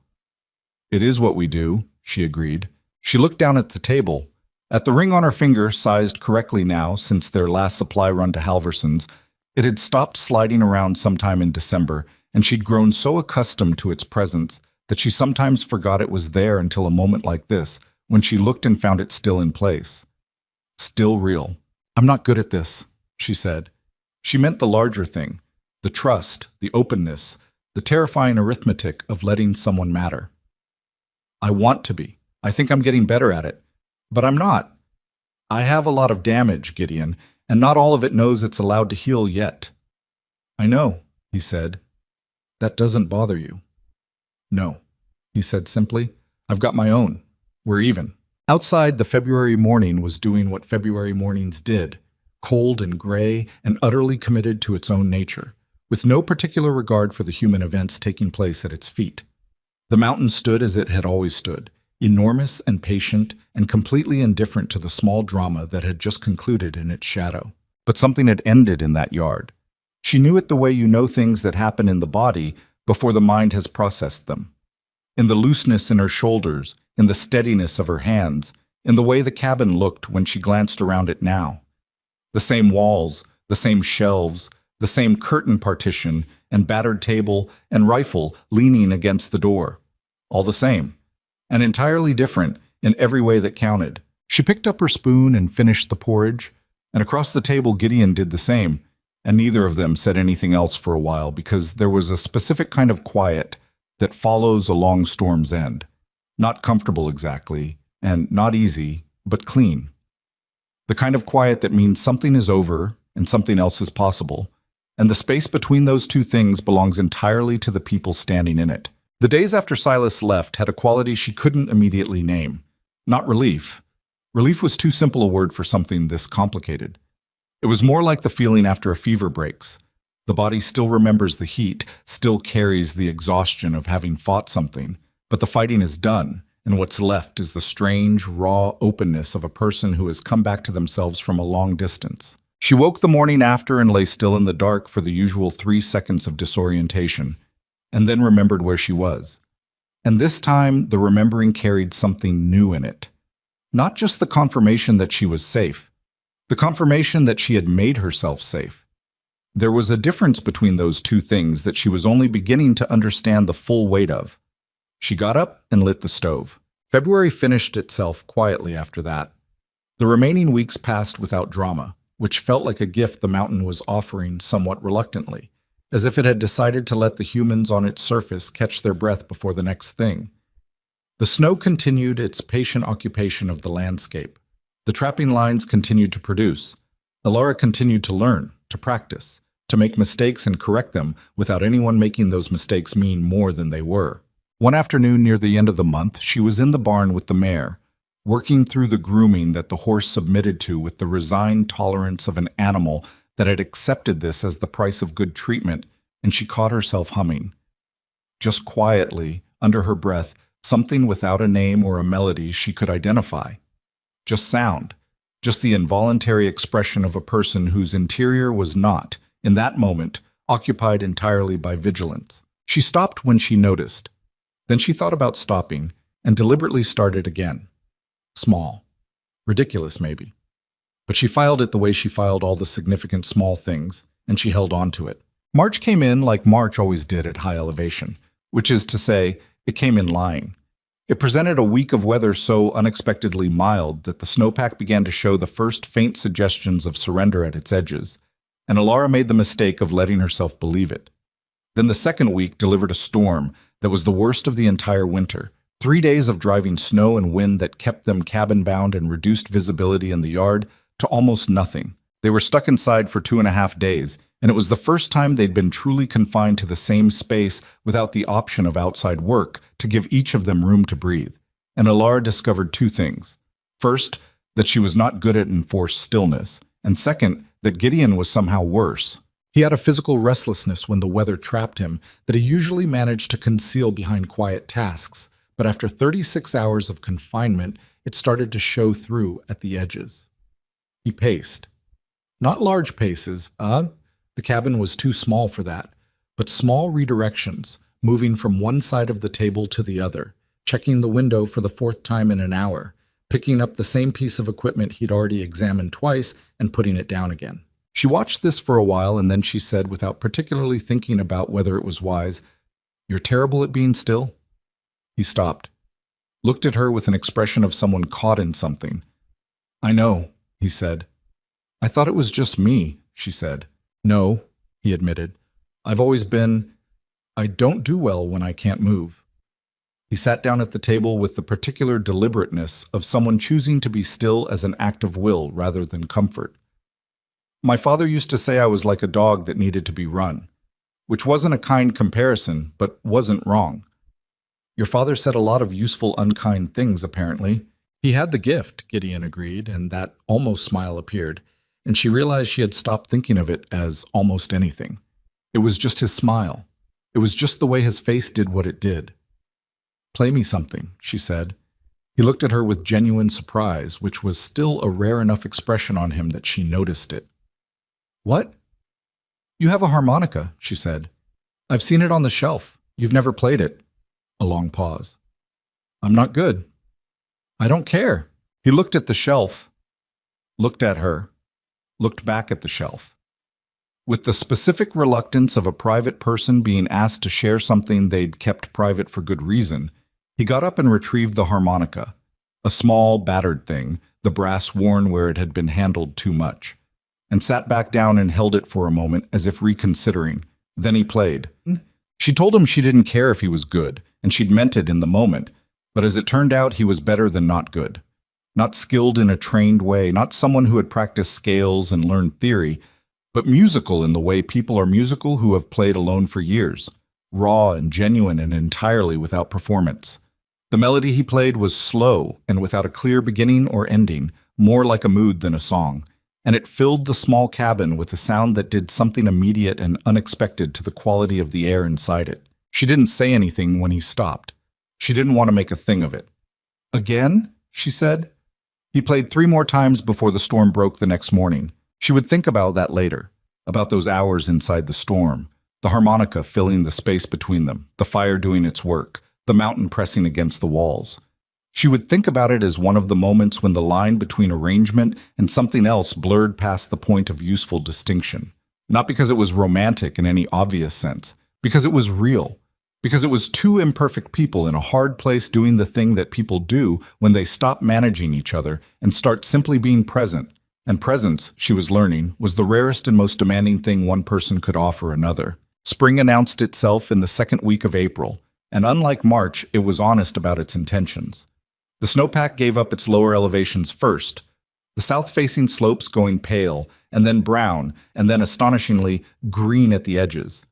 "It is what we do," she agreed. She looked down at the table. At the ring on her finger, sized correctly now since their last supply run to Halverson's, it had stopped sliding around sometime in December, and she'd grown so accustomed to its presence that she sometimes forgot it was there until a moment like this, when she looked and found it still in place. Still real. "I'm not good at this," she said. She meant the larger thing, the trust, the openness, the terrifying arithmetic of letting someone matter. "I want to be. I think I'm getting better at it. But I'm not. I have a lot of damage, Gideon, and not all of it knows it's allowed to heal yet." "I know," he said. "That doesn't bother you." "No," he said simply. "I've got my own. We're even." Outside, the February morning was doing what February mornings did, cold and gray and utterly committed to its own nature, with no particular regard for the human events taking place at its feet. The mountain stood as it had always stood, enormous and patient and completely indifferent to the small drama that had just concluded in its shadow. But something had ended in that yard. She knew it the way you know things that happen in the body before the mind has processed them. In the looseness in her shoulders, in the steadiness of her hands, in the way the cabin looked when she glanced around it now. The same walls, the same shelves, the same curtain partition and battered table and rifle leaning against the door. All the same, and entirely different in every way that counted. She picked up her spoon and finished the porridge, and across the table Gideon did the same, and neither of them said anything else for a while because there was a specific kind of quiet that follows a long storm's end. Not comfortable exactly, and not easy, but clean. The kind of quiet that means something is over and something else is possible, and the space between those two things belongs entirely to the people standing in it. The days after Silas left had a quality she couldn't immediately name. Not relief. Relief was too simple a word for something this complicated. It was more like the feeling after a fever breaks. The body still remembers the heat, still carries the exhaustion of having fought something, but the fighting is done, and what's left is the strange, raw openness of a person who has come back to themselves from a long distance. She woke the morning after and lay still in the dark for the usual 3 seconds of disorientation, and then remembered where she was. And this time, the remembering carried something new in it. Not just the confirmation that she was safe, the confirmation that she had made herself safe. There was a difference between those two things that she was only beginning to understand the full weight of. She got up and lit the stove. February finished itself quietly after that. The remaining weeks passed without drama, which felt like a gift the mountain was offering somewhat reluctantly, as if it had decided to let the humans on its surface catch their breath before the next thing. The snow continued its patient occupation of the landscape. The trapping lines continued to produce. Alara continued to learn, to practice, to make mistakes and correct them without anyone making those mistakes mean more than they were. One afternoon near the end of the month, she was in the barn with the mare, working through the grooming that the horse submitted to with the resigned tolerance of an animal that had accepted this as the price of good treatment, and she caught herself humming. Just quietly, under her breath, something without a name or a melody she could identify. Just sound, just the involuntary expression of a person whose interior was not, in that moment, occupied entirely by vigilance. She stopped when she noticed. Then she thought about stopping and deliberately started again. Small. Ridiculous, maybe. But she filed it the way she filed all the significant small things, and she held on to it. March came in like March always did at high elevation, which is to say, it came in lying. It presented a week of weather so unexpectedly mild that the snowpack began to show the first faint suggestions of surrender at its edges, and Alara made the mistake of letting herself believe it. Then the second week delivered a storm that was the worst of the entire winter. 3 days of driving snow and wind that kept them cabin-bound and reduced visibility in the yard to almost nothing. They were stuck inside for 2.5 days, and it was the first time they'd been truly confined to the same space without the option of outside work to give each of them room to breathe. And Alara discovered 2 things. First, that she was not good at enforced stillness, and second, that Gideon was somehow worse. He had a physical restlessness when the weather trapped him that he usually managed to conceal behind quiet tasks, but after 36 hours of confinement, it started to show through at the edges. He paced. Not large paces, the cabin was too small for that, but small redirections, moving from one side of the table to the other, checking the window for the 4th time in an hour, picking up the same piece of equipment he'd already examined twice and putting it down again. She watched this for a while and then she said, without particularly thinking about whether it was wise, "You're terrible at being still?" He stopped, looked at her with an expression of someone caught in something. "I know," he said. "I thought it was just me," she said. "No," he admitted. "I've always been... I don't do well when I can't move." He sat down at the table with the particular deliberateness of someone choosing to be still as an act of will rather than comfort. "My father used to say I was like a dog that needed to be run," which wasn't a kind comparison, but wasn't wrong. "Your father said a lot of useful, unkind things, apparently." He had the gift, Gideon agreed, and that almost smile appeared, and she realized she had stopped thinking of it as almost anything. It was just his smile. It was just the way his face did what it did. "Play me something," she said. He looked at her with genuine surprise, which was still a rare enough expression on him that she noticed it. "What?" "You have a harmonica," she said. "I've seen it on the shelf. You've never played it." A long pause. "I'm not good." "I don't care." He looked at the shelf, looked at her, looked back at the shelf. With the specific reluctance of a private person being asked to share something they'd kept private for good reason, he got up and retrieved the harmonica, a small, battered thing, the brass worn where it had been handled too much, and sat back down and held it for a moment as if reconsidering. Then he played. She told him she didn't care if he was good, and she'd meant it in the moment, but as it turned out, he was better than not good. Not skilled in a trained way, not someone who had practiced scales and learned theory, but musical in the way people are musical who have played alone for years, raw and genuine and entirely without performance. The melody he played was slow and without a clear beginning or ending, more like a mood than a song, and it filled the small cabin with a sound that did something immediate and unexpected to the quality of the air inside it. She didn't say anything when he stopped. She didn't want to make a thing of it. "Again?" she said. He played 3 more times before the storm broke the next morning. She would think about that later, about those hours inside the storm, the harmonica filling the space between them, the fire doing its work, the mountain pressing against the walls. She would think about it as one of the moments when the line between arrangement and something else blurred past the point of useful distinction. Not because it was romantic in any obvious sense, because it was real, because it was 2 imperfect people in a hard place doing the thing that people do when they stop managing each other and start simply being present. And presence, she was learning, was the rarest and most demanding thing one person could offer another. Spring announced itself in the 2nd week of April, and unlike March, it was honest about its intentions. The snowpack gave up its lower elevations first, the south-facing slopes going pale, and then brown, and then astonishingly green at the edges.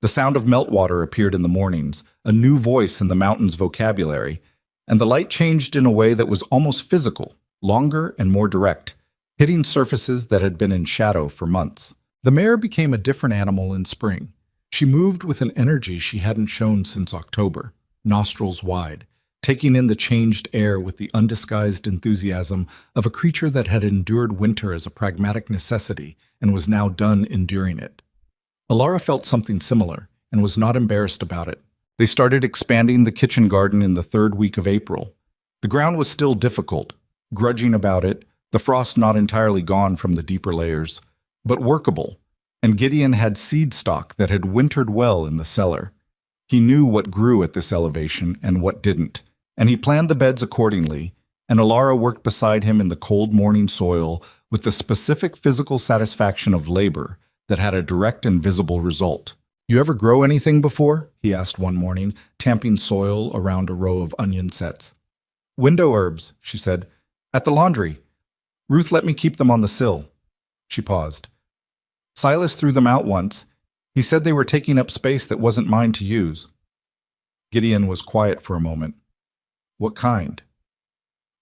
The sound of meltwater appeared in the mornings, a new voice in the mountain's vocabulary, and the light changed in a way that was almost physical, longer and more direct, hitting surfaces that had been in shadow for months. The mare became a different animal in spring. She moved with an energy she hadn't shown since October, nostrils wide, taking in the changed air with the undisguised enthusiasm of a creature that had endured winter as a pragmatic necessity and was now done enduring it. Alara felt something similar and was not embarrassed about it. They started expanding the kitchen garden in the third week of April. The ground was still difficult, grudging about it, the frost not entirely gone from the deeper layers, but workable, and Gideon had seed stock that had wintered well in the cellar. He knew what grew at this elevation and what didn't, and he planned the beds accordingly, and Alara worked beside him in the cold morning soil with the specific physical satisfaction of labor that had a direct and visible result. "You ever grow anything before?" he asked one morning, tamping soil around a row of onion sets. "Window herbs," she said. "At the laundry. Ruth let me keep them on the sill." She paused. "Silas threw them out once. He said they were taking up space that wasn't mine to use." Gideon was quiet for a moment. "What kind?"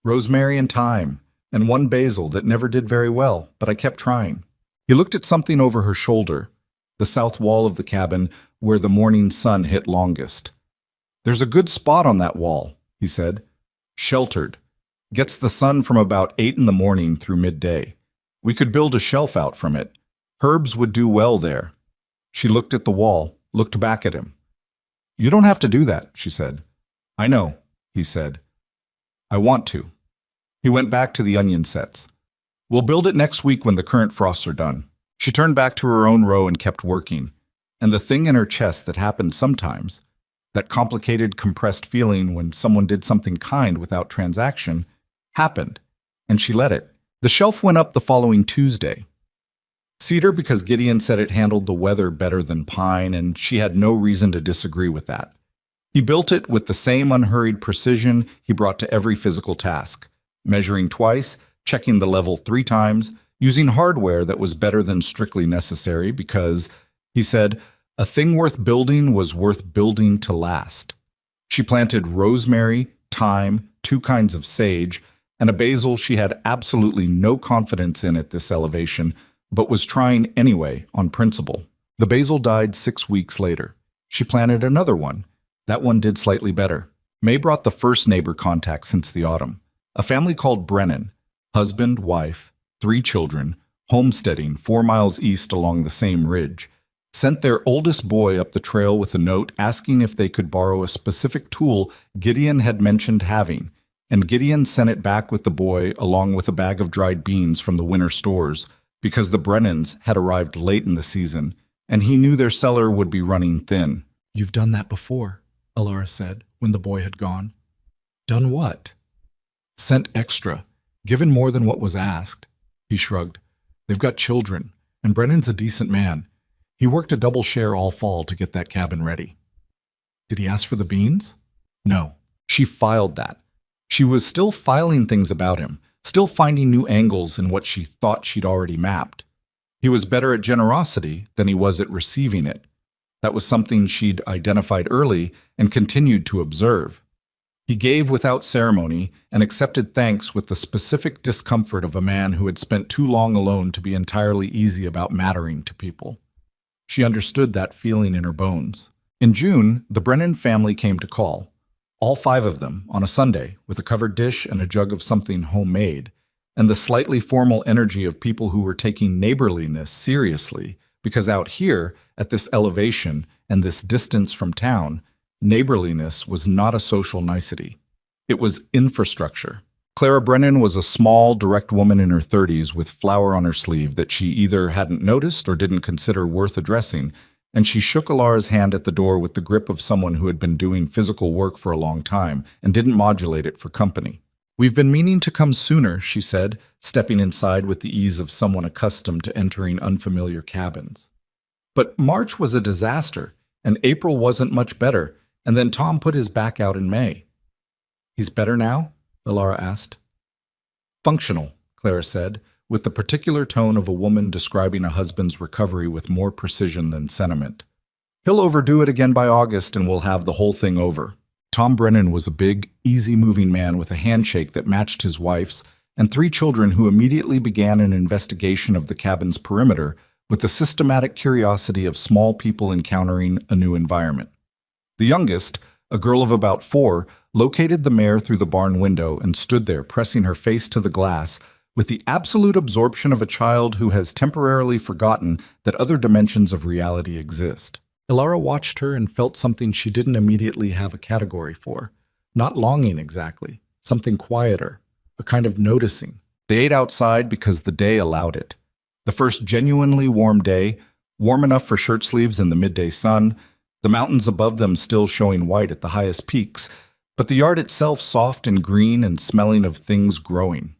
"Rosemary and thyme, and one basil that never did very well, but I kept trying." He looked at something over her shoulder, the south wall of the cabin where the morning sun hit longest. "There's a good spot on that wall," he said. "Sheltered. Gets the sun from about 8 in the morning through midday. We could build a shelf out from it. Herbs would do well there." She looked at the wall, looked back at him. "You don't have to do that," she said. "I know," he said. "I want to." He went back to the onion sets. "We'll build it next week when the current frosts are done." She turned back to her own row and kept working, and the thing in her chest that happened sometimes, that complicated, compressed feeling when someone did something kind without transaction, happened, and she let it. The shelf went up the following Tuesday. Cedar because Gideon said it handled the weather better than pine, and she had no reason to disagree with that. He built it with the same unhurried precision he brought to every physical task, measuring twice, checking the level 3 times, using hardware that was better than strictly necessary because, he said, a thing worth building was worth building to last. She planted rosemary, thyme, 2 kinds of sage, and a basil she had absolutely no confidence in at this elevation, but was trying anyway on principle. The basil died 6 weeks later. She planted another one. That one did slightly better. May brought the first neighbor contact since the autumn. A family called Brennan, husband, wife, 3 children, homesteading 4 miles east along the same ridge, sent their oldest boy up the trail with a note asking if they could borrow a specific tool Gideon had mentioned having, and Gideon sent it back with the boy along with a bag of dried beans from the winter stores because the Brennans had arrived late in the season, and he knew their cellar would be running thin. "You've done that before," Alara said when the boy had gone. "Done what?" "Sent extra, given more than what was asked." He shrugged. "They've got children, and Brennan's a decent man. He worked a double share all fall to get that cabin ready." "Did he ask for the beans?" "No." She filed that. She was still filing things about him, still finding new angles in what she thought she'd already mapped. He was better at generosity than he was at receiving it. That was something she'd identified early and continued to observe. He gave without ceremony and accepted thanks with the specific discomfort of a man who had spent too long alone to be entirely easy about mattering to people. She understood that feeling in her bones. In June, the Brennan family came to call. All 5 of them, on a Sunday, with a covered dish and a jug of something homemade, and the slightly formal energy of people who were taking neighborliness seriously, because out here, at this elevation and this distance from town, neighborliness was not a social nicety. It was infrastructure. Clara Brennan was a small, direct woman in her 30s with flour on her sleeve that she either hadn't noticed or didn't consider worth addressing, and she shook Alara's hand at the door with the grip of someone who had been doing physical work for a long time and didn't modulate it for company. "We've been meaning to come sooner," she said, stepping inside with the ease of someone accustomed to entering unfamiliar cabins. But March was a disaster, and April wasn't much better, and then Tom put his back out in May. "He's better now?" Alara asked. "Functional," Clara said, with the particular tone of a woman describing a husband's recovery with more precision than sentiment. "He'll overdo it again by August and we'll have the whole thing over." Tom Brennan was a big, easy-moving man with a handshake that matched his wife's and 3 children who immediately began an investigation of the cabin's perimeter with the systematic curiosity of small people encountering a new environment. The youngest, a girl of about 4, located the mare through the barn window and stood there pressing her face to the glass with the absolute absorption of a child who has temporarily forgotten that other dimensions of reality exist. Ilara watched her and felt something she didn't immediately have a category for. Not longing exactly, something quieter, a kind of noticing. They ate outside because the day allowed it. The first genuinely warm day, warm enough for shirt sleeves in the midday sun, the mountains above them still showing white at the highest peaks, but the yard itself soft and green and smelling of things growing.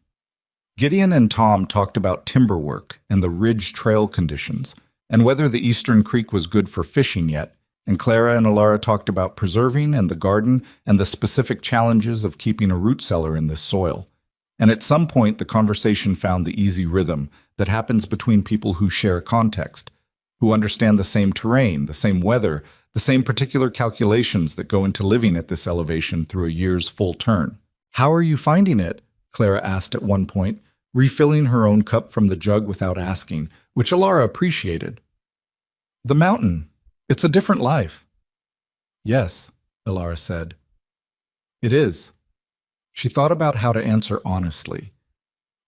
Gideon and Tom talked about timber work and the ridge trail conditions, and whether the Eastern Creek was good for fishing yet, and Clara and Ilara talked about preserving and the garden and the specific challenges of keeping a root cellar in this soil. And at some point, the conversation found the easy rhythm that happens between people who share context, who understand the same terrain, the same weather, the same particular calculations that go into living at this elevation through a year's full turn. "How are you finding it?" Clara asked at one point, refilling her own cup from the jug without asking, which Ilara appreciated. "The mountain. It's a different life." "Yes," Ilara said. "It is." She thought about how to answer honestly.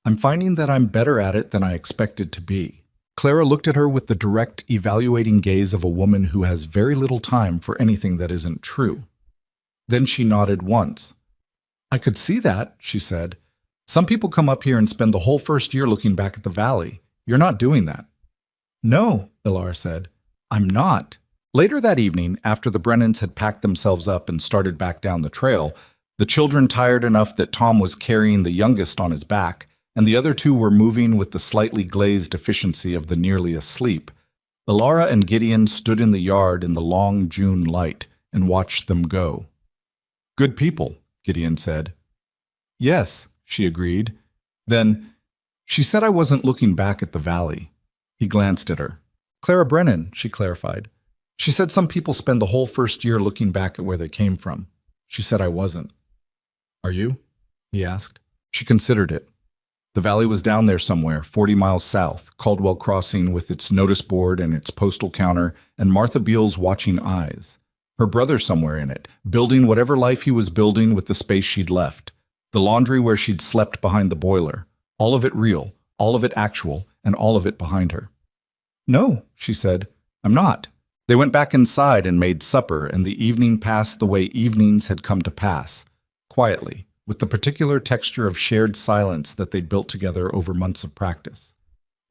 "I'm finding that I'm better at it than I expected to be." Clara looked at her with the direct, evaluating gaze of a woman who has very little time for anything that isn't true. Then she nodded once. "I could see that," she said. "Some people come up here and spend the whole first year looking back at the valley. You're not doing that." "No," Ilara said. "I'm not." Later that evening, after the Brennans had packed themselves up and started back down the trail, the children tired enough that Tom was carrying the youngest on his back, and the other two were moving with the slightly glazed efficiency of the nearly asleep. Ilara and Gideon stood in the yard in the long June light and watched them go. "Good people," Gideon said. "Yes," she agreed. Then, "She said I wasn't looking back at the valley." He glanced at her. "Clara Brennan," she clarified. "She said some people spend the whole first year looking back at where they came from. She said I wasn't." "Are you?" he asked. She considered it. The valley was down there somewhere, 40 miles south, Caldwell Crossing with its notice board and its postal counter, and Martha Beale's watching eyes. Her brother somewhere in it, building whatever life he was building with the space she'd left. The laundry where she'd slept behind the boiler. All of it real, all of it actual, and all of it behind her. "No," she said. "I'm not." They went back inside and made supper, and the evening passed the way evenings had come to pass, quietly, with the particular texture of shared silence that they'd built together over months of practice.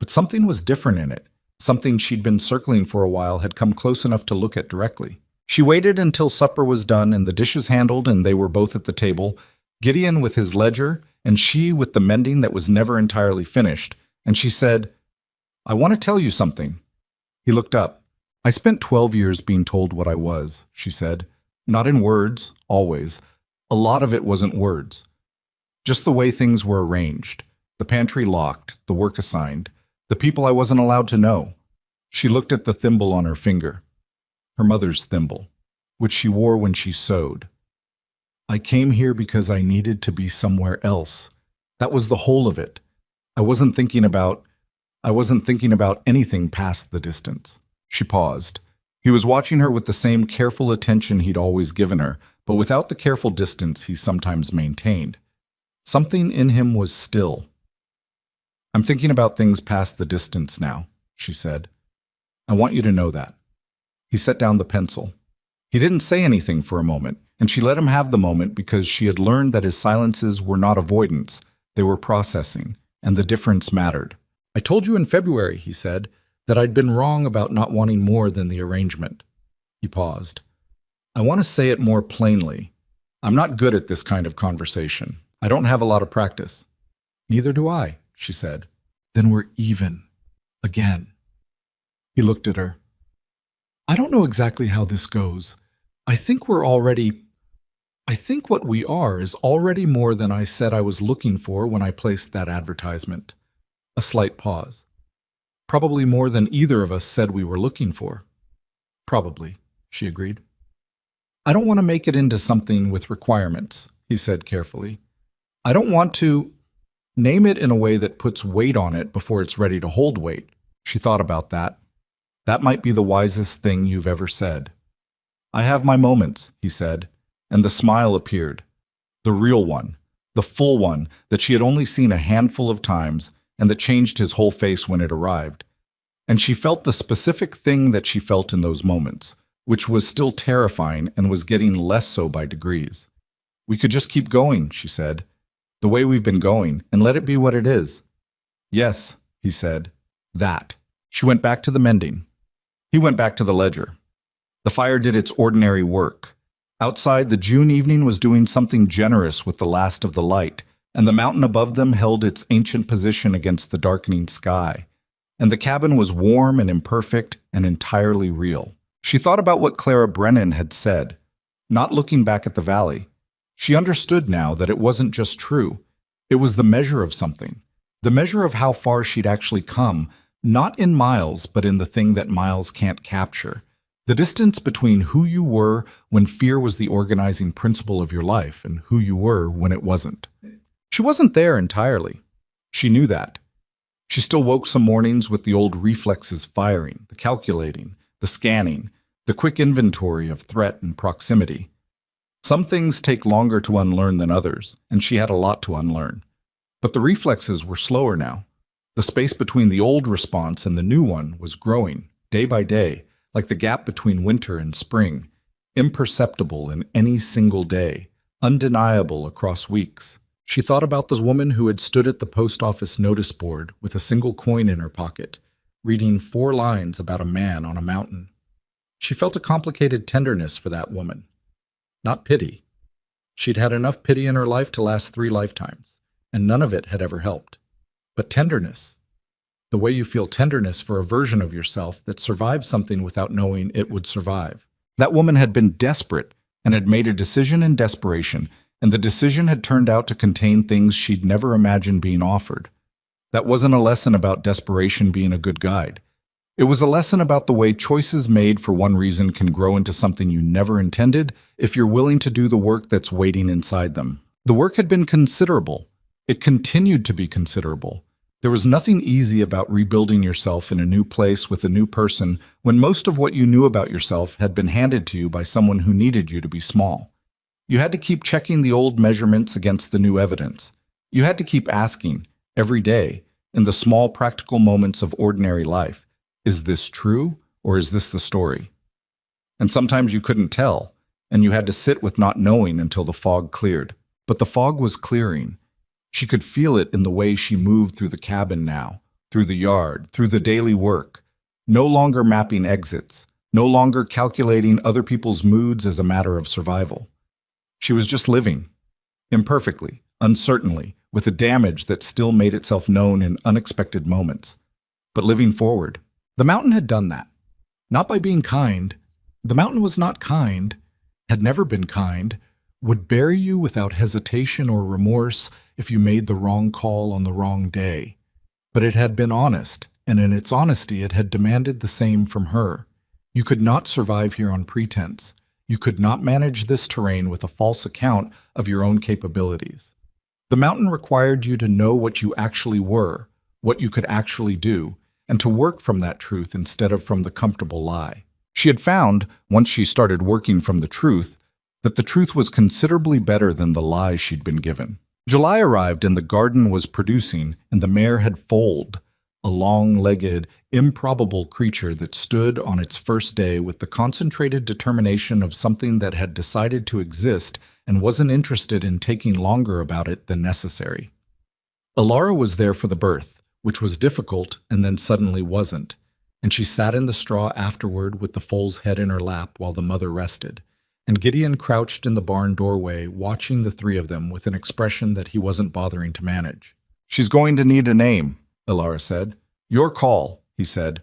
But something was different in it. Something she'd been circling for a while had come close enough to look at directly. She waited until supper was done and the dishes handled and they were both at the table, Gideon with his ledger and she with the mending that was never entirely finished, and she said, "I want to tell you something." He looked up. "I spent 12 years being told what I was," she said. "Not in words, always. A lot of it wasn't words. Just the way things were arranged. The pantry locked, the work assigned, the people I wasn't allowed to know." She looked at the thimble on her finger. Her mother's thimble, which she wore when she sewed. "I came here because I needed to be somewhere else. That was the whole of it. I wasn't thinking about anything past the distance." She paused. He was watching her with the same careful attention he'd always given her, but without the careful distance he sometimes maintained. Something in him was still. "I'm thinking about things past the distance now," she said. "I want you to know that." He set down the pencil. He didn't say anything for a moment, and she let him have the moment because she had learned that his silences were not avoidance, they were processing, and the difference mattered. "I told you in February," he said, "that I'd been wrong about not wanting more than the arrangement." He paused. "I want to say it more plainly. I'm not good at this kind of conversation. I don't have a lot of practice." "Neither do I," she said. "Then we're even. Again." He looked at her. "I don't know exactly how this goes. I think what we are is already more than I said I was looking for when I placed that advertisement." A slight pause. "Probably more than either of us said we were looking for." "Probably," she agreed. "I don't want to make it into something with requirements," he said carefully. "I don't want to name it in a way that puts weight on it before it's ready to hold weight." She thought about that. "That might be the wisest thing you've ever said." "I have my moments," he said, and the smile appeared. The real one, the full one that she had only seen a handful of times and that changed his whole face when it arrived. And she felt the specific thing that she felt in those moments, which was still terrifying and was getting less so by degrees. "We could just keep going," she said, "the way we've been going, and let it be what it is." "Yes," he said, "that." She went back to the mending. He went back to the ledger. The fire did its ordinary work. Outside, the June evening was doing something generous with the last of the light, and the mountain above them held its ancient position against the darkening sky. And the cabin was warm and imperfect and entirely real. She thought about what Clara Brennan had said, not looking back at the valley. She understood now that it wasn't just true. It was the measure of something, the measure of how far she'd actually come, not in miles, but in the thing that miles can't capture. The distance between who you were when fear was the organizing principle of your life and who you were when it wasn't. She wasn't there entirely. She knew that. She still woke some mornings with the old reflexes firing, the calculating, the scanning, the quick inventory of threat and proximity. Some things take longer to unlearn than others, and she had a lot to unlearn. But the reflexes were slower now. The space between the old response and the new one was growing, day by day, like the gap between winter and spring, imperceptible in any single day, undeniable across weeks. She thought about this woman who had stood at the post office notice board with a single coin in her pocket, reading 4 lines about a man on a mountain. She felt a complicated tenderness for that woman. Not pity. She'd had enough pity in her life to last 3 lifetimes, and none of it had ever helped. But tenderness. The way you feel tenderness for a version of yourself that survived something without knowing it would survive. That woman had been desperate and had made a decision in desperation, and the decision had turned out to contain things she'd never imagined being offered. That wasn't a lesson about desperation being a good guide. It was a lesson about the way choices made for one reason can grow into something you never intended if you're willing to do the work that's waiting inside them. The work had been considerable. It continued to be considerable. There was nothing easy about rebuilding yourself in a new place with a new person when most of what you knew about yourself had been handed to you by someone who needed you to be small. You had to keep checking the old measurements against the new evidence. You had to keep asking, every day, in the small practical moments of ordinary life, is this true or is this the story? And sometimes you couldn't tell, and you had to sit with not knowing until the fog cleared. But the fog was clearing. She could feel it in the way she moved through the cabin now, through the yard, through the daily work, no longer mapping exits, no longer calculating other people's moods as a matter of survival. She was just living, imperfectly, uncertainly, with a damage that still made itself known in unexpected moments, but living forward. The mountain had done that. Not by being kind. The mountain was not kind, had never been kind, would bury you without hesitation or remorse if you made the wrong call on the wrong day. But it had been honest, and in its honesty it had demanded the same from her. You could not survive here on pretense. You could not manage this terrain with a false account of your own capabilities. The mountain required you to know what you actually were, what you could actually do, and to work from that truth instead of from the comfortable lie. She had found, once she started working from the truth, that the truth was considerably better than the lie she'd been given. July arrived and the garden was producing, and the mare had foaled, a long-legged, improbable creature that stood on its first day with the concentrated determination of something that had decided to exist and wasn't interested in taking longer about it than necessary. Alara was there for the birth, which was difficult and then suddenly wasn't, and she sat in the straw afterward with the foal's head in her lap while the mother rested, and Gideon crouched in the barn doorway watching the 3 of them with an expression that he wasn't bothering to manage. "She's going to need a name," Alara said. "Your call," he said.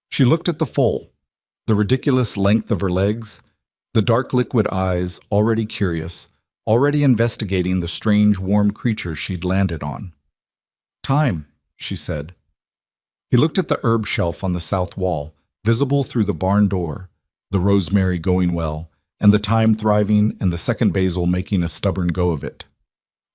She looked at the foal, the ridiculous length of her legs, the dark liquid eyes, already curious, already investigating the strange warm creature she'd landed on. "Time," she said. He looked at the herb shelf on the south wall, visible through the barn door, the rosemary going well, and the thyme thriving, and the second basil making a stubborn go of it.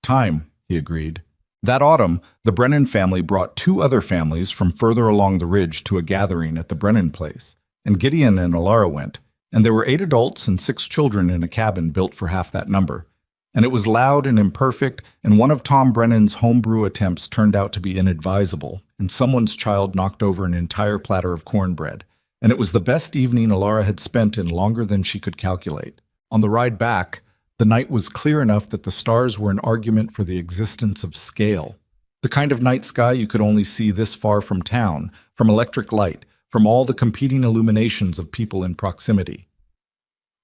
"Time," he agreed. That autumn, the Brennan family brought 2 other families from further along the ridge to a gathering at the Brennan place, and Gideon and Alara went, and there were 8 adults and 6 children in a cabin built for half that number. And it was loud and imperfect, and one of Tom Brennan's homebrew attempts turned out to be inadvisable, and someone's child knocked over an entire platter of cornbread. And it was the best evening Alara had spent in longer than she could calculate. On the ride back, the night was clear enough that the stars were an argument for the existence of scale. The kind of night sky you could only see this far from town, from electric light, from all the competing illuminations of people in proximity.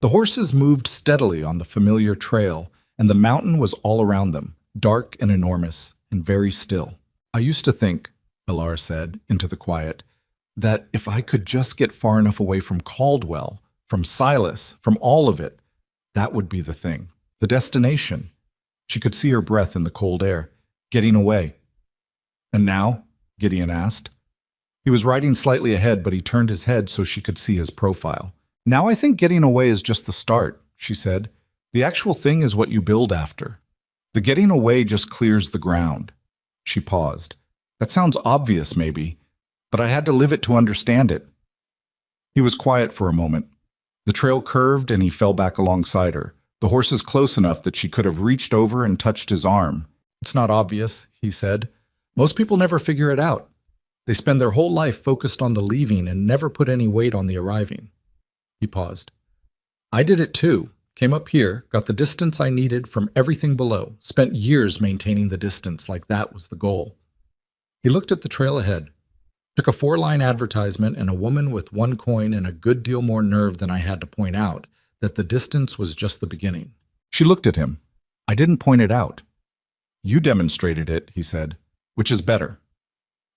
The horses moved steadily on the familiar trail, and the mountain was all around them, dark and enormous, and very still. I used to think, Alara said, into the quiet, that if I could just get far enough away from Caldwell, from Silas, from all of it, that would be the thing, the destination. She could see her breath in the cold air, getting away. And now? Gideon asked. He was riding slightly ahead, but he turned his head so she could see his profile. Now I think getting away is just the start, she said. The actual thing is what you build after. The getting away just clears the ground. She paused. That sounds obvious, maybe, but I had to live it to understand it. He was quiet for a moment. The trail curved and he fell back alongside her, the horses close enough that she could have reached over and touched his arm. It's not obvious, he said. Most people never figure it out. They spend their whole life focused on the leaving and never put any weight on the arriving. He paused. I did it too. Came up here, got the distance I needed from everything below, spent years maintaining the distance like that was the goal. He looked at the trail ahead, took a 4-line advertisement and a woman with 1 coin and a good deal more nerve than I had to point out that the distance was just the beginning. She looked at him. I didn't point it out. You demonstrated it, he said, which is better.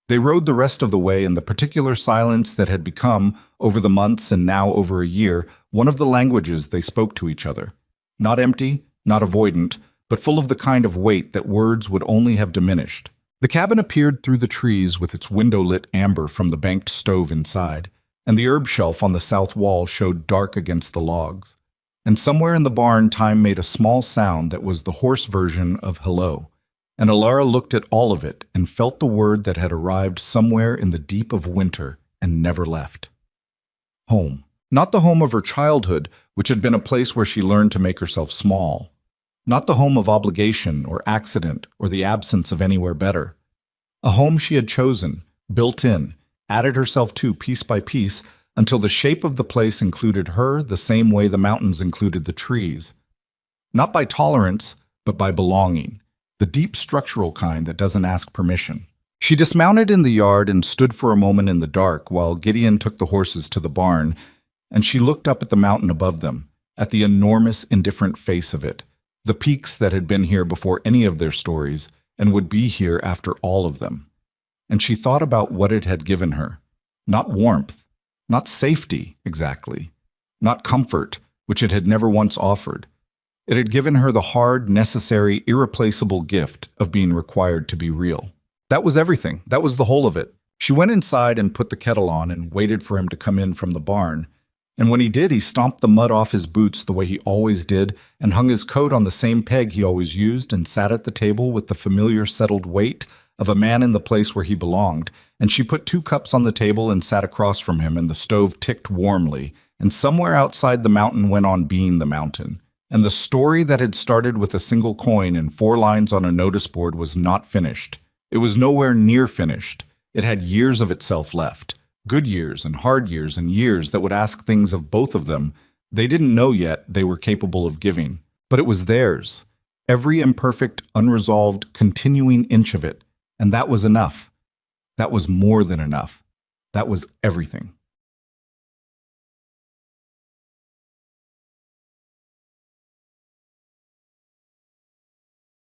They rode the rest of the way in the particular silence that had become, over the months and now over a year, one of the languages they spoke to each other. Not empty, not avoidant, but full of the kind of weight that words would only have diminished. The cabin appeared through the trees with its window-lit amber from the banked stove inside, and the herb shelf on the south wall showed dark against the logs. And somewhere in the barn, Time made a small sound that was the hoarse version of hello. And Alara looked at all of it and felt the word that had arrived somewhere in the deep of winter and never left. Home. Not the home of her childhood, which had been a place where she learned to make herself small. Not the home of obligation or accident or the absence of anywhere better. A home she had chosen, built in, added herself to piece by piece until the shape of the place included her the same way the mountains included the trees. Not by tolerance, but by belonging. The deep structural kind that doesn't ask permission. She dismounted in the yard and stood for a moment in the dark while Gideon took the horses to the barn, and she looked up at the mountain above them, at the enormous, indifferent face of it, the peaks that had been here before any of their stories and would be here after all of them. And she thought about what it had given her. Not warmth, not safety, exactly, not comfort, which it had never once offered. It had given her the hard, necessary, irreplaceable gift of being required to be real. That was everything. That was the whole of it. She went inside and put the kettle on and waited for him to come in from the barn. And when he did, he stomped the mud off his boots the way he always did and hung his coat on the same peg he always used and sat at the table with the familiar settled weight of a man in the place where he belonged. And she put 2 cups on the table and sat across from him, and the stove ticked warmly, and somewhere outside the mountain went on being the mountain. And the story that had started with a single coin and 4 lines on a notice board was not finished. It was nowhere near finished. It had years of itself left. Good years and hard years and years that would ask things of both of them they didn't know yet they were capable of giving. But it was theirs. Every imperfect, unresolved, continuing inch of it. And that was enough. That was more than enough. That was everything.